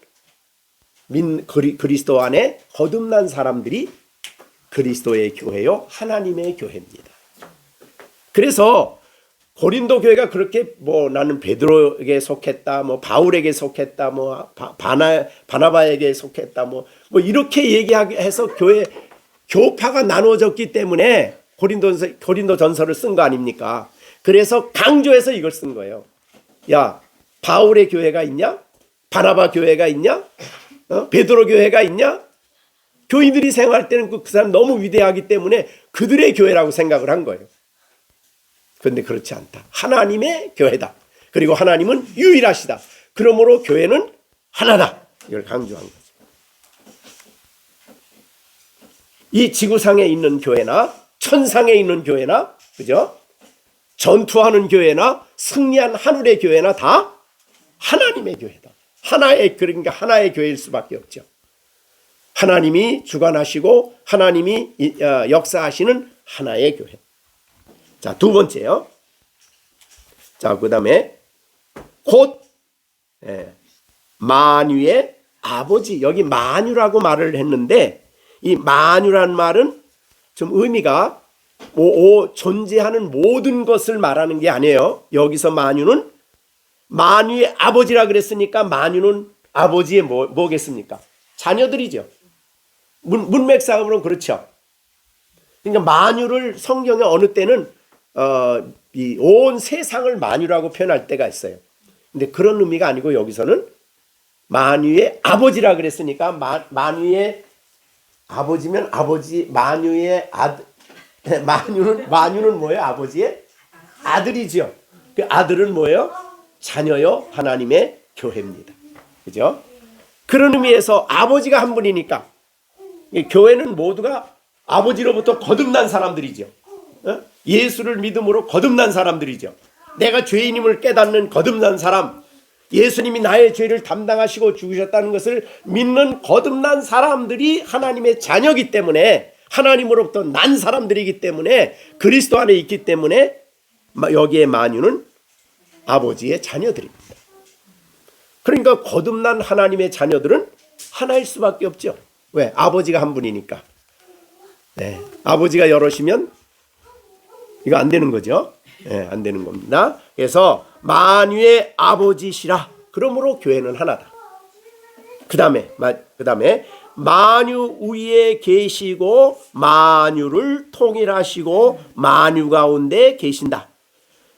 그리스도 안에 거듭난 사람들이 그리스도의 교회요, 하나님의 교회입니다. 그래서 고린도 교회가 그렇게 뭐 나는 베드로에게 속했다, 뭐 바울에게 속했다, 뭐 바나바에게 속했다, 뭐 이렇게 얘기해서 교파가 나누어졌기 때문에 고린도 전서를 쓴 거 아닙니까? 그래서 강조해서 이걸 쓴 거예요. 야, 바울의 교회가 있냐? 바나바 교회가 있냐? 베드로 교회가 있냐? 교인들이 생활할 때는 그 사람 너무 위대하기 때문에 그들의 교회라고 생각을 한 거예요. 그런데 그렇지 않다. 하나님의 교회다. 그리고 하나님은 유일하시다. 그러므로 교회는 하나다. 이걸 강조한 거죠. 이 지구상에 있는 교회나 천상에 있는 교회나, 그죠? 전투하는 교회나 승리한 하늘의 교회나 다 하나님의 교회다. 그러니까 하나의 교회일 수밖에 없죠. 하나님이 주관하시고 하나님이 역사하시는 하나의 교회. 자, 두 번째요. 자, 그 다음에 곧 만유의 아버지. 여기 만유라고 말을 했는데 이 만유란 말은 좀 의미가 존재하는 모든 것을 말하는 게 아니에요. 여기서 만유는 만유의 아버지라 그랬으니까 만유는 아버지의 뭐겠습니까? 자녀들이죠. 문맥상으로는 그렇죠. 그러니까 만유를 성경에 어느 때는 이 온 세상을 만유라고 표현할 때가 있어요. 근데 그런 의미가 아니고 여기서는 만유의 아버지라 그랬으니까 만유의 아버지면 아버지, 만유의 아들, 만유는 뭐예요? 아버지의 아들이죠. 그 아들은 뭐예요? 자녀요, 하나님의 교회입니다. 그죠? 그런 의미에서 아버지가 한 분이니까 교회는 모두가 아버지로부터 거듭난 사람들이죠. 예수를 믿음으로 거듭난 사람들이죠. 내가 죄인임을 깨닫는 거듭난 사람, 예수님이 나의 죄를 담당하시고 죽으셨다는 것을 믿는 거듭난 사람들이 하나님의 자녀이기 때문에, 하나님으로부터 난 사람들이기 때문에, 그리스도 안에 있기 때문에 여기에 만유는 아버지의 자녀들입니다. 그러니까 거듭난 하나님의 자녀들은 하나일 수밖에 없죠. 왜? 아버지가 한 분이니까. 네. 아버지가 여럿이면 이거 안 되는 거죠. 네, 안 되는 겁니다. 그래서 만유의 아버지시라. 그러므로 교회는 하나다. 그 다음에 만유 위에 계시고 만유를 통일하시고 만유 가운데 계신다.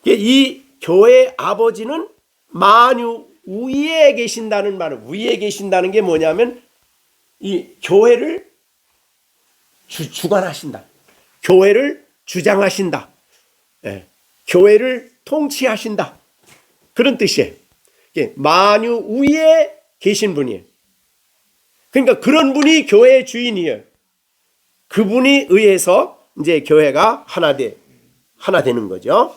이 교회의 아버지는 만유 위에 계신다는 말은, 위에 계신다는 게 뭐냐면 이 교회를 주관하신다. 교회를 주장하신다. 예, 교회를 통치하신다. 그런 뜻이에요. 만유 위에 계신 분이에요. 그러니까 그런 분이 교회의 주인이에요. 그분이 의해서 이제 교회가 하나 되는 거죠.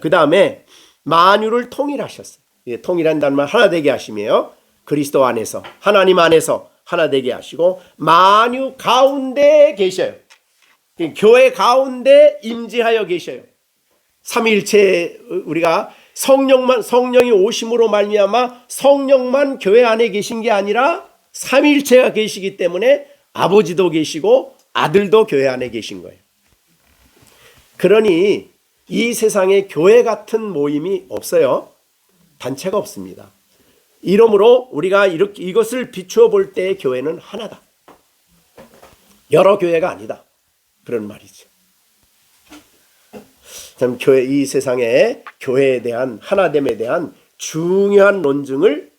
그 다음에 만유를 통일하셨어요. 통일한다는 말 하나 되게 하시며요. 그리스도 안에서, 하나님 안에서 하나 되게 하시고 만유 가운데 계셔요. 교회 가운데 임재하여 계셔요. 삼위일체, 우리가 성령이 오심으로 말미암아 성령만 교회 안에 계신 게 아니라 삼위일체가 계시기 때문에 아버지도 계시고 아들도 교회 안에 계신 거예요. 그러니 이 세상에 교회 같은 모임이 없어요. 단체가 없습니다. 이러므로 우리가 이것을 비추어 볼 때 교회는 하나다. 여러 교회가 아니다. 그런 말이죠. 참 이 세상에 교회에 대한, 하나됨에 대한 중요한 논증을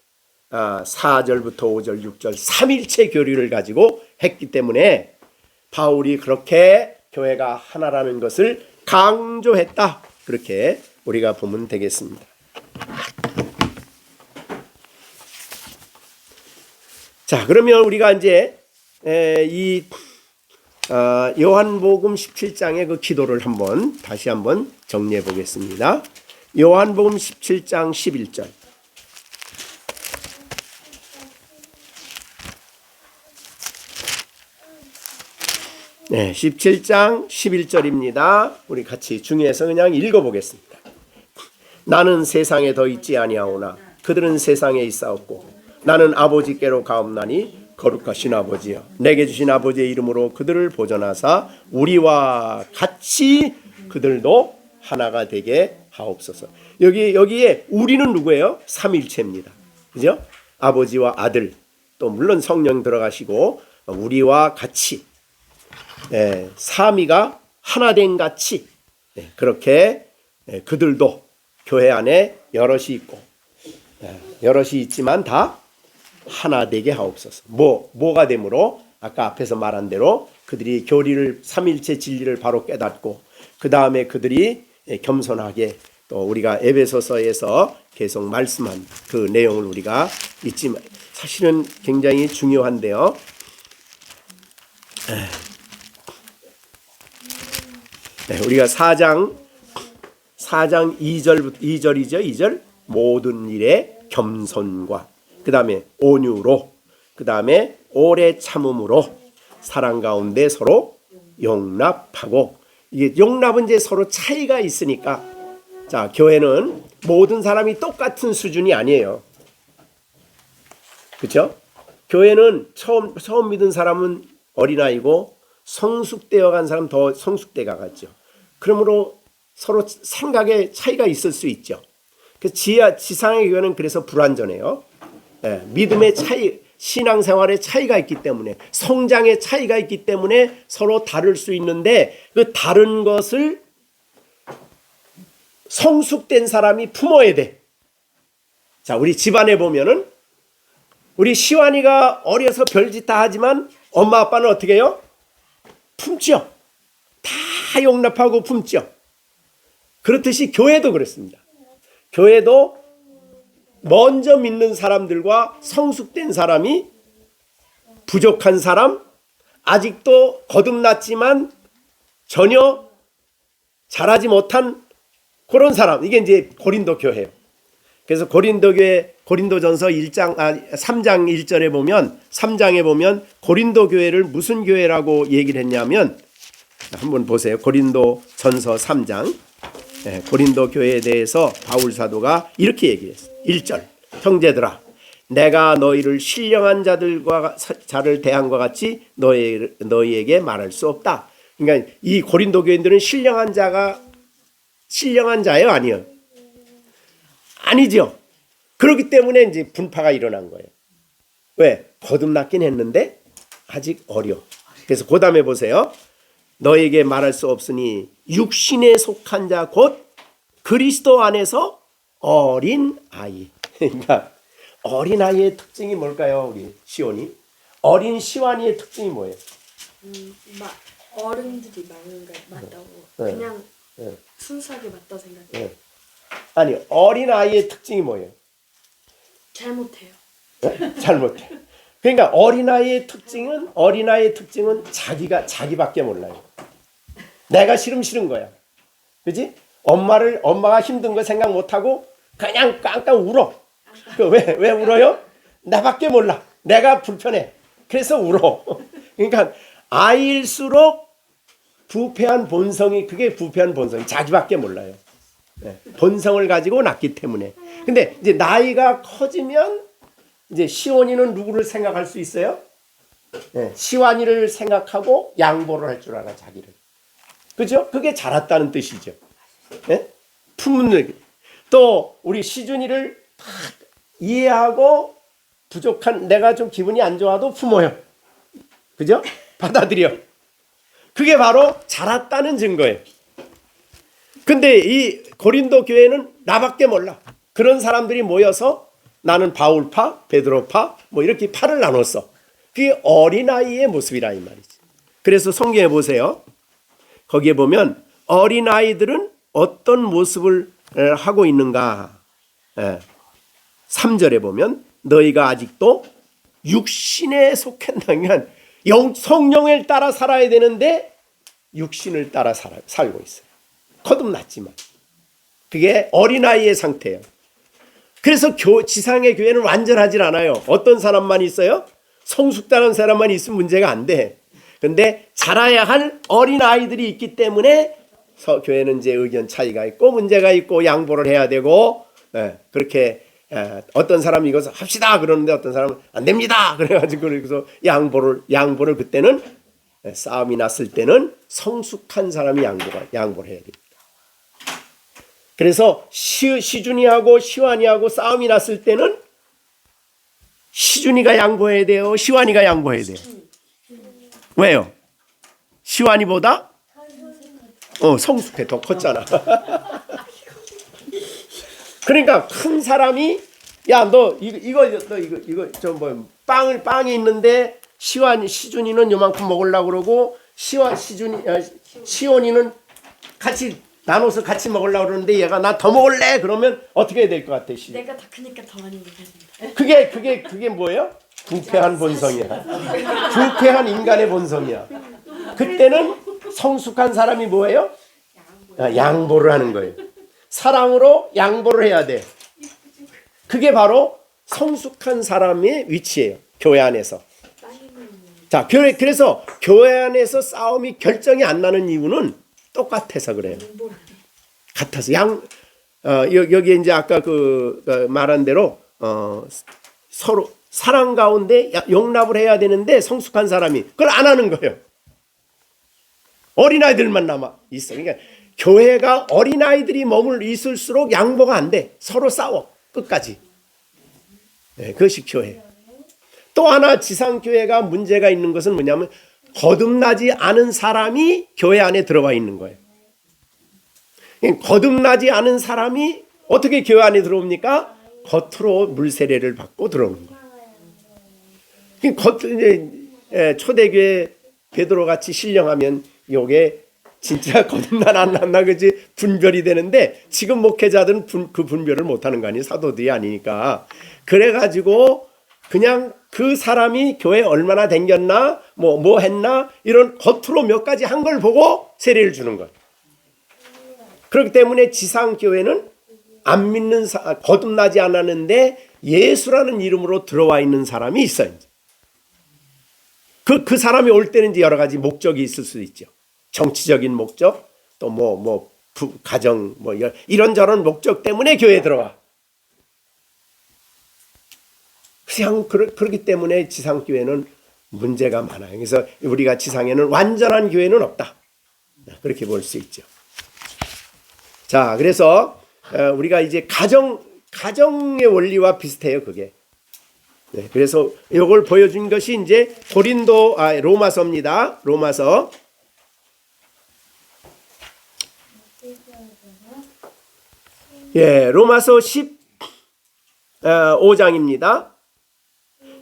4절부터 5절, 6절 삼일체 교리를 가지고 했기 때문에 바울이 그렇게 교회가 하나라는 것을 강조했다. 그렇게 우리가 보면 되겠습니다. 자, 그러면 우리가 이제 이 요한복음 17장의 그 기도를 다시 한번 정리해 보겠습니다. 요한복음 17장 11절. 네, 17장 11절입니다. 우리 같이 중에서 그냥 읽어보겠습니다. 나는 세상에 더 있지 아니하오나 그들은 세상에 있사옵고 나는 아버지께로 가옵나니 거룩하신 아버지여, 내게 주신 아버지의 이름으로 그들을 보존하사 우리와 같이 그들도 하나가 되게 하옵소서. 여기에 우리는 누구예요? 삼일체입니다. 그죠? 아버지와 아들, 또 물론 성령 들어가시고 우리와 같이 삼위가 하나된 같이 그렇게 그들도 교회 안에 여럿이 있고 여럿이 있지만 다 하나 되게 하옵소서. 뭐가 되므로 아까 앞에서 말한 대로 그들이 교리를 삼일체 진리를 바로 깨닫고 그 다음에 그들이 겸손하게 또 우리가 에베소서에서 계속 말씀한 그 내용을 우리가 잊지만 사실은 굉장히 중요한데요. 우리가 4장 2절이죠. 모든 일에 겸손과 그 다음에 온유로 그 다음에 오래 참음으로 사랑 가운데 서로 용납하고 이게 용납은 이제 서로 차이가 있으니까 자 교회는 모든 사람이 똑같은 수준이 아니에요. 그렇죠? 교회는 처음 믿은 사람은 어린아이고 성숙되어 간 사람 더 성숙되어 갔죠. 그러므로 서로 생각에 차이가 있을 수 있죠. 지상의 교회는 그래서 불완전해요. 믿음의 차이, 신앙생활의 차이가 있기 때문에 성장의 차이가 있기 때문에 서로 다를 수 있는데 그 다른 것을 성숙된 사람이 품어야 돼. 자, 우리 집안에 보면은 우리 시완이가 어려서 별짓 다 하지만 엄마 아빠는 어떻게 해요? 품죠. 다 용납하고 품죠. 그렇듯이 교회도 그렇습니다. 교회도 먼저 믿는 사람들과 성숙된 사람이 부족한 사람, 아직도 거듭났지만 전혀 잘하지 못한 그런 사람, 이게 이제 고린도 교회예요. 그래서 고린도 교회 고린도전서 3장 1절에 보면 3장에 보면 고린도 교회를 무슨 교회라고 얘기를 했냐면 한번 보세요. 고린도전서 3장 고린도 교회에 대해서 바울 사도가 이렇게 얘기했어요. 1절 형제들아 내가 너희를 신령한 자를 대한 것 같이 너희에게 말할 수 없다. 그러니까 이 고린도 교인들은 신령한 자예요? 아니요? 아니죠. 그렇기 때문에 이제 분파가 일어난 거예요. 왜? 거듭났긴 했는데 아직 어려. 그래서 그 다음에 보세요. 너에게 말할 수 없으니 육신에 속한 자 곧 그리스도 안에서 어린 아이. 그러니까 어린 아이의 특징이 뭘까요? 우리 시온이 어린 시완이의 특징이 뭐예요? 어른들이 많은 게 맞다고. 그냥 순수하게 맞다 생각해요. 아니 어린 아이의 특징이 뭐예요? 잘못해요. 잘못해. 그러니까 어린아이의 특징은 자기밖에 몰라요. 내가 싫은 거야. 그지? 엄마가 힘든 거 생각 못하고 그냥 깡깡 울어. 왜 울어요? 나밖에 몰라. 내가 불편해. 그래서 울어. 그러니까 아이일수록 부패한 본성이 자기밖에 몰라요. 본성을 가지고 낳기 때문에. 근데 이제 나이가 커지면 이제 시온이는 누구를 생각할 수 있어요? 시완이를 생각하고 양보를 할 줄 알아 자기를. 그죠? 그게 자랐다는 뜻이죠. 품는 또 우리 시준이를 이해하고 부족한 내가 좀 기분이 안 좋아도 품어요. 그죠? 받아들여. 그게 바로 자랐다는 증거예요. 근데 이 고린도 교회는 나밖에 몰라. 그런 사람들이 모여서 나는 바울파, 베드로파 뭐 이렇게 파를 나눴어. 그게 어린아이의 모습이라 이 말이지. 그래서 성경에 보세요. 거기에 보면 어린아이들은 어떤 모습을 하고 있는가. 3절에 보면 너희가 아직도 육신에 속한다면 성령을 따라 살아야 되는데 육신을 따라 살고 있어요. 거듭났지만 그게 어린아이의 상태예요. 그래서 지상의 교회는 완전하진 않아요. 어떤 사람만 있어요? 성숙다는 사람만 있으면 문제가 안 돼. 근데 자라야 할 어린아이들이 있기 때문에 교회는 이제 의견 차이가 있고 문제가 있고 양보를 해야 되고 그렇게 어떤 사람이 이것을 합시다 그러는데 어떤 사람은 안 됩니다 그래가지고 그래서 양보를 그때는 싸움이 났을 때는 성숙한 사람이 양보를 해야 됩니다. 그래서 시준이하고 시완이하고 싸움이 났을 때는 시준이가 양보해야 돼요? 시완이가 양보해야 돼요? 왜요? 시완이보다 성숙해, 더 컸잖아. 그러니까 큰 사람이 야, 너 이거 저 뭐 빵이 있는데 시준이는 요만큼 먹으려고 그러고 시온이는 같이 나눠서 같이 먹으려고 그러는데 얘가 나 더 먹을래 그러면 어떻게 해야 될 것 같아? 내가 더 크니까 더 많이 먹겠는데. 그게 뭐예요? 부패한 본성이야. 부패한 인간의 본성이야. 그때는 성숙한 사람이 뭐예요? 양보를 하는 거예요. 사랑으로 양보를 해야 돼. 그게 바로 성숙한 사람의 위치예요. 교회 안에서. 자, 그래서 교회 안에서 싸움이 결정이 안 나는 이유는 똑같아서 그래요. 같아서 여기 이제 아까 말한 대로 서로 사랑 가운데 용납을 해야 되는데 성숙한 사람이 그걸 안 하는 거예요. 어린아이들만 남아 있어. 그러니까 교회가 어린아이들이 있을수록 양보가 안 돼. 서로 싸워 끝까지. 네, 그것이 교회. 또 하나 지상교회가 문제가 있는 것은 뭐냐면 거듭나지 않은 사람이 교회 안에 들어와 있는 거예요. 거듭나지 않은 사람이 어떻게 교회 안에 들어옵니까? 겉으로 물세례를 받고 들어오는 거예요. 초대교회 베드로 같이 신령하면 요게 진짜 거듭나 안 났나 그지 분별이 되는데 지금 목회자들은 그 분별을 못하는 거 아니에요. 사도들이 아니니까. 그래가지고 그냥 그 사람이 교회 얼마나 댕겼나 뭐 했나 이런 겉으로 몇 가지 한 걸 보고 세례를 주는 거예요. 그렇기 때문에 지상교회는 안 믿는 거듭나지 않았는데 예수라는 이름으로 들어와 있는 사람이 있어요. 그 사람이 올 때는 이제 여러 가지 목적이 있을 수도 있죠. 정치적인 목적, 또 가정, 이런저런 목적 때문에 교회에 들어와. 그냥 그렇기 때문에 지상교회는 문제가 많아요. 그래서 우리가 지상에는 완전한 교회는 없다. 그렇게 볼 수 있죠. 자, 그래서 우리가 이제 가정의 원리와 비슷해요, 그게. 네, 그래서 이걸 보여준 것이 이제 로마서입니다. 로마서. 예, 로마서 15장입니다.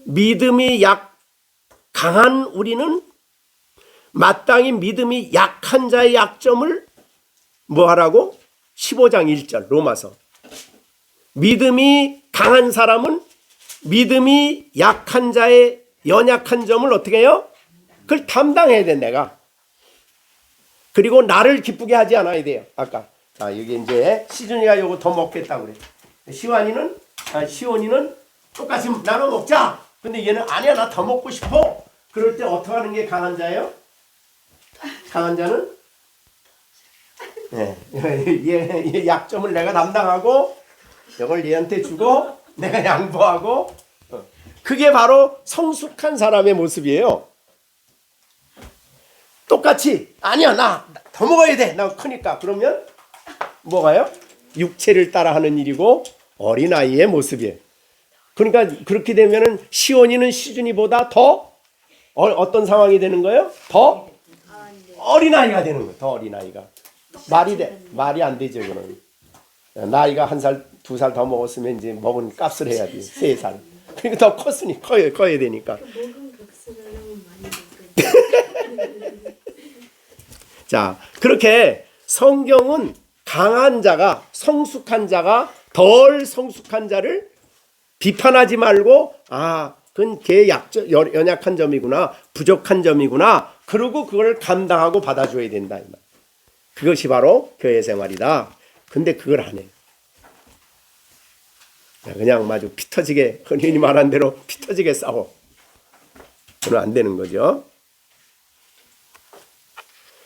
믿음이 강한 우리는 마땅히 믿음이 약한 자의 약점을 뭐 하라고? 15장 1절 로마서. 믿음이 강한 사람은 믿음이 약한 자의 연약한 점을 어떻게 해요? 그걸 담당해야 돼, 내가. 그리고 나를 기쁘게 하지 않아야 돼요. 아까. 여기 이제 시준이가 요거 더 먹겠다고 그래. 시온이는 똑같이 나눠 먹자. 근데 얘는 아니야, 나 더 먹고 싶어. 그럴 때 어떻게 하는 게 강한 자예요? 강한 자는 얘 약점을 내가 담당하고 이걸 얘한테 주고 내가 양보하고 그게 바로 성숙한 사람의 모습이에요. 똑같이 아니야, 나 더 먹어야 돼. 나 크니까. 그러면 뭐가요? 육체를 따라하는 일이고 어린아이의 모습이에요. 그러니까 그렇게 되면은 시온이는 시준이보다 더 어떤 상황이 되는 거예요? 더 어린아이가 되는 거예요. 더 어린아이가. 말이 안 되죠, 이거는. 나이가 1살, 2살 더 먹었으면 이제 먹은 값을 해야지. 3살. 그러니까 더 컸으니 커야 되니까. 먹은 값을 하려면 많이 먹어야 자, 그렇게 성경은 강한 자가, 성숙한 자가 덜 성숙한 자를 비판하지 말고 그건 걔 연약한 점이구나, 부족한 점이구나. 그러고 그걸 감당하고 받아줘야 된다. 그것이 바로 교회 생활이다. 근데 그걸 안 해. 그냥 마주 피 터지게, 흔히 말한 대로 피 터지게 싸워. 그건 안 되는 거죠.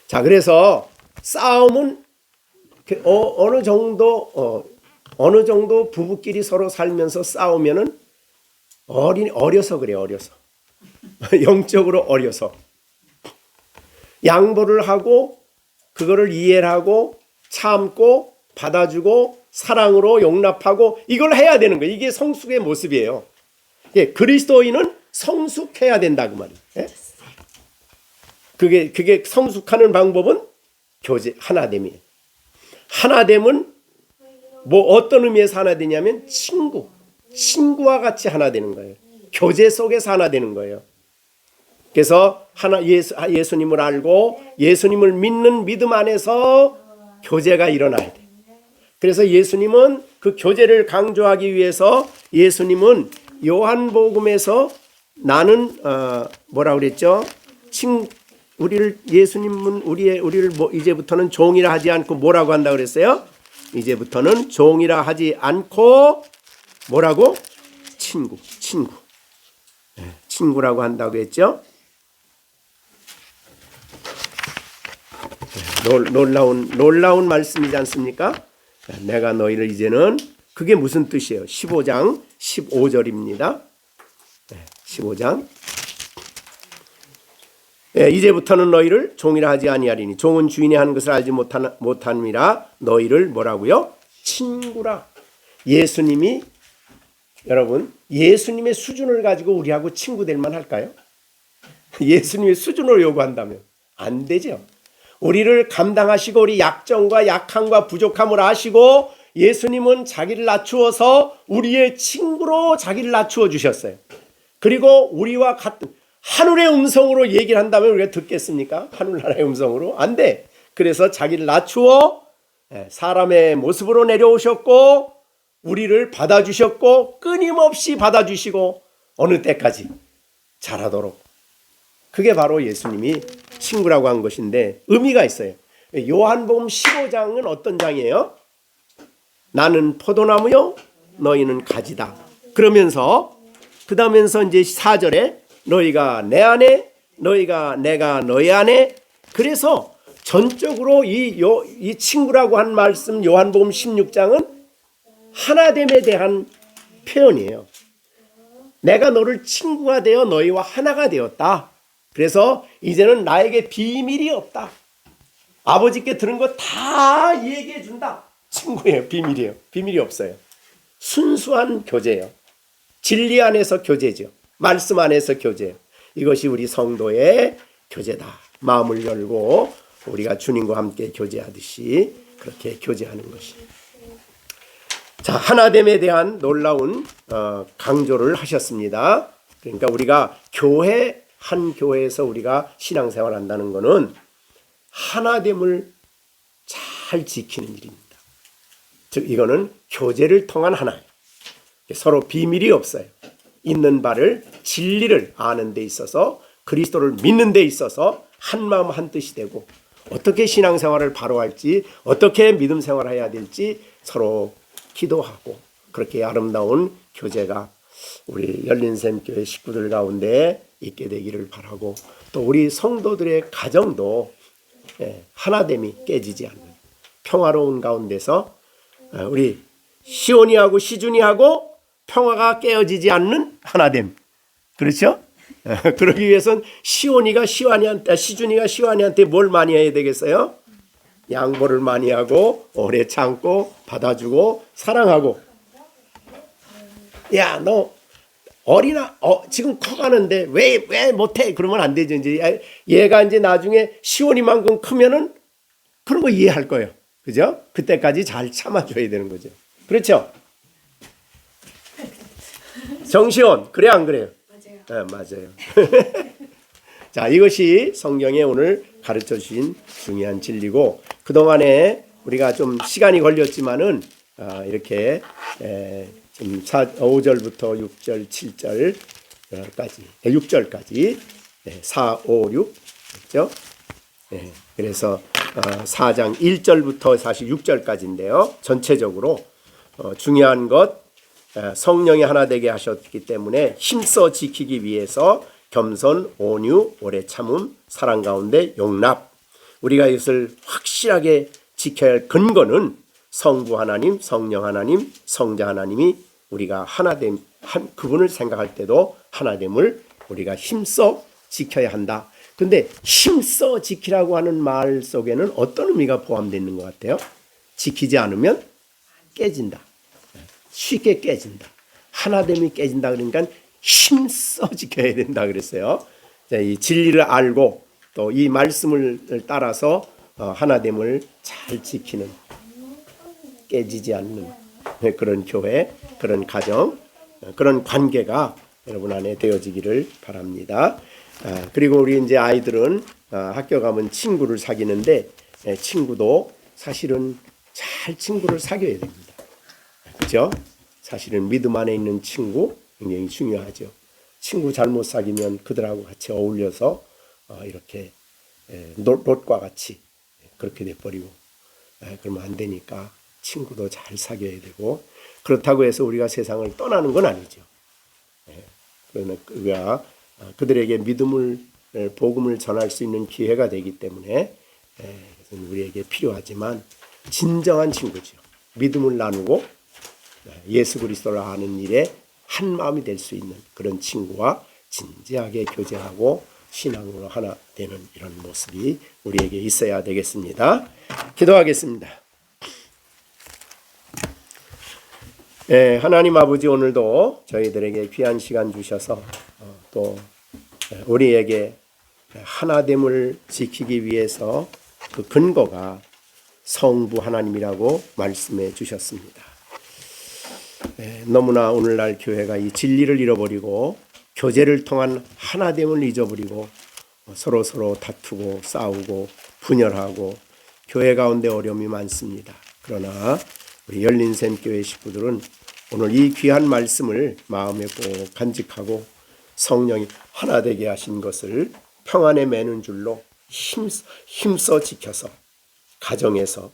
자, 그래서 싸움은 어느 정도 부부끼리 서로 살면서 싸우면은 어려서 그래, 어려서. 영적으로 어려서. 양보를 하고, 그거를 이해를 하고, 참고, 받아주고 사랑으로 용납하고 이걸 해야 되는 거예요. 이게 성숙의 모습이에요. 예, 그리스도인은 성숙해야 된다 그 말이에요. 예? 그게 성숙하는 방법은 교제 하나됨이에요. 하나됨은 뭐 어떤 의미에서 하나 되냐면 친구와 같이 하나 되는 거예요. 교제 속에서 하나 되는 거예요. 그래서 예수님을 알고 예수님을 믿는 믿음 안에서 교제가 일어나야 돼. 그래서 예수님은 그 교제를 강조하기 위해서 예수님은 요한복음에서 나는 뭐라 그랬죠? 예수님은 우리를 이제부터는 종이라 하지 않고 뭐라고 한다 그랬어요? 이제부터는 종이라 하지 않고 뭐라고? 친구. 친구라고 한다고 했죠? 놀라운 말씀이지 않습니까? 내가 너희를 이제는 그게 무슨 뜻이에요? 15장 15절입니다. 15장 이제부터는 너희를 종이라 하지 아니하리니 종은 주인이 하는 것을 알지 못함이라 너희를 뭐라고요? 친구라. 예수님이 여러분 예수님의 수준을 가지고 우리하고 친구 될 만할까요? 예수님의 수준으로 요구한다면 안 되죠. 우리를 감당하시고 우리 약점과 약함과 부족함을 아시고 예수님은 자기를 낮추어서 우리의 친구로 자기를 낮추어 주셨어요. 그리고 우리와 같은 하늘의 음성으로 얘기를 한다면 우리가 듣겠습니까? 하늘나라의 음성으로? 안 돼. 그래서 자기를 낮추어 사람의 모습으로 내려오셨고 우리를 받아주셨고 끊임없이 받아주시고 어느 때까지 자라도록. 그게 바로 예수님이 친구라고 한 것인데 의미가 있어요. 요한복음 15장은 어떤 장이에요? 나는 포도나무요 너희는 가지다. 그러면서 그다음에서 이제 4절에 너희가 내 안에 너희가 내가 너희 안에. 그래서 전적으로 이 친구라고 한 말씀 요한복음 16장은 하나됨에 대한 표현이에요. 내가 너를 친구가 되어 너희와 하나가 되었다. 그래서 이제는 나에게 비밀이 없다. 아버지께 들은 거 다 얘기해 준다. 친구예요. 비밀이에요. 비밀이 없어요. 순수한 교제예요. 진리 안에서 교제죠. 말씀 안에서 교제예요. 이것이 우리 성도의 교제다. 마음을 열고 우리가 주님과 함께 교제하듯이 그렇게 교제하는 것이. 자, 하나됨에 대한 놀라운 강조를 하셨습니다. 그러니까 우리가 한 교회에서 우리가 신앙생활 한다는 것은 하나됨을 잘 지키는 일입니다. 즉 이거는 교제를 통한 하나예요. 서로 비밀이 없어요. 있는 바를 진리를 아는 데 있어서 그리스도를 믿는 데 있어서 한 마음 한 뜻이 되고 어떻게 신앙생활을 바로 할지 어떻게 믿음 생활을 해야 될지 서로 기도하고 그렇게 아름다운 교제가 우리 열린샘교회 식구들 가운데 있게 되기를 바라고 또 우리 성도들의 가정도 하나됨이 깨지지 않는 평화로운 가운데서 우리 시온이하고 시준이하고 평화가 깨어지지 않는 하나됨. 그렇죠? 그러기 위해서는 시준이가 시완이한테 뭘 많이 해야 되겠어요? 양보를 많이 하고 오래 참고 받아주고 사랑하고. 야, 너 지금 커가는데 왜 못해? 그러면 안 되죠. 이제 얘가 이제 나중에 시온이만큼 크면은 그런 거 이해할 거예요. 그죠? 그때까지 잘 참아줘야 되는 거죠. 그렇죠? 정시온, 그래 안 그래요? 맞아요. 네, 맞아요. 자, 이것이 성경에 오늘 가르쳐 주신 중요한 진리고 그동안에 우리가 좀 시간이 걸렸지만은 이렇게 좀 5절부터 6절, 7절까지 6절까지 4, 5, 6 그렇죠? 그래서 4장 1절부터 사실 6절까지인데요. 전체적으로 중요한 것 성령이 하나 되게 하셨기 때문에 힘써 지키기 위해서 겸손, 온유, 오래 참음, 사랑 가운데 용납. 우리가 이것을 확실하게 지켜야 할 근거는 성부 하나님, 성령 하나님, 성자 하나님이 우리가 하나됨, 그분을 생각할 때도 하나됨을 우리가 힘써 지켜야 한다. 근데 힘써 지키라고 하는 말 속에는 어떤 의미가 포함되어 있는 것 같아요? 지키지 않으면 깨진다. 쉽게 깨진다. 하나됨이 깨진다. 그러니까 힘써 지켜야 된다 그랬어요. 이 진리를 알고 또 이 말씀을 따라서 하나됨을 잘 지키는, 깨지지 않는 그런 교회, 그런 가정, 그런 관계가 여러분 안에 되어지기를 바랍니다. 그리고 우리 이제 아이들은 학교 가면 친구를 사귀는데 친구도 사실은 잘 친구를 사귀어야 됩니다. 그렇죠? 사실은 믿음 안에 있는 친구 굉장히 중요하죠. 친구 잘못 사귀면 그들하고 같이 어울려서 이렇게 롯과 같이 그렇게 돼버리고 그러면 안 되니까 친구도 잘 사귀어야 되고, 그렇다고 해서 우리가 세상을 떠나는 건 아니죠. 그러나 우리가 그들에게 믿음을, 복음을 전할 수 있는 기회가 되기 때문에 우리에게 필요하지만 진정한 친구죠. 믿음을 나누고 예수 그리스도를 아는 일에 한 마음이 될 수 있는 그런 친구와 진지하게 교제하고 신앙으로 하나 되는 이런 모습이 우리에게 있어야 되겠습니다. 기도하겠습니다. 하나님 아버지, 오늘도 저희들에게 귀한 시간 주셔서 또 우리에게 하나됨을 지키기 위해서 그 근거가 성부 하나님이라고 말씀해 주셨습니다. 너무나 오늘날 교회가 이 진리를 잃어버리고 교제를 통한 하나됨을 잊어버리고 서로 다투고 싸우고 분열하고 교회 가운데 어려움이 많습니다. 그러나 우리 열린샘교회 식구들은 오늘 이 귀한 말씀을 마음에 꼭 간직하고 성령이 하나 되게 하신 것을 평안에 매는 줄로 힘써 지켜서 가정에서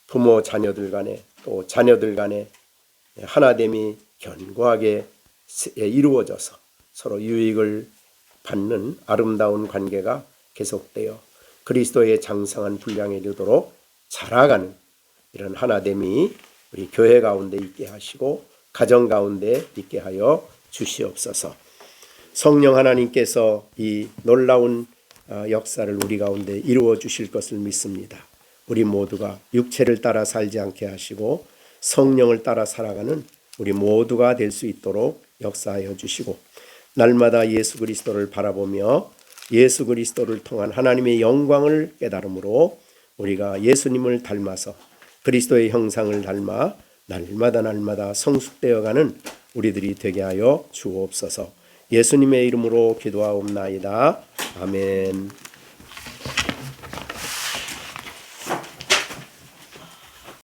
부모 자녀들 간에 또 자녀들 간에 하나됨이 견고하게 이루어져서 서로 유익을 받는 아름다운 관계가 계속되어 그리스도의 장성한 분량에 이르도록 자라가는 이런 하나됨이 우리 교회 가운데 있게 하시고 가정 가운데 있게 하여 주시옵소서. 성령 하나님께서 이 놀라운 역사를 우리 가운데 이루어 주실 것을 믿습니다. 우리 모두가 육체를 따라 살지 않게 하시고 성령을 따라 살아가는 우리 모두가 될 수 있도록 역사하여 주시고, 날마다 예수 그리스도를 바라보며 예수 그리스도를 통한 하나님의 영광을 깨달음으로 우리가 예수님을 닮아서 그리스도의 형상을 닮아 날마다 성숙되어가는 우리들이 되게 하여 주옵소서. 예수님의 이름으로 기도하옵나이다. 아멘.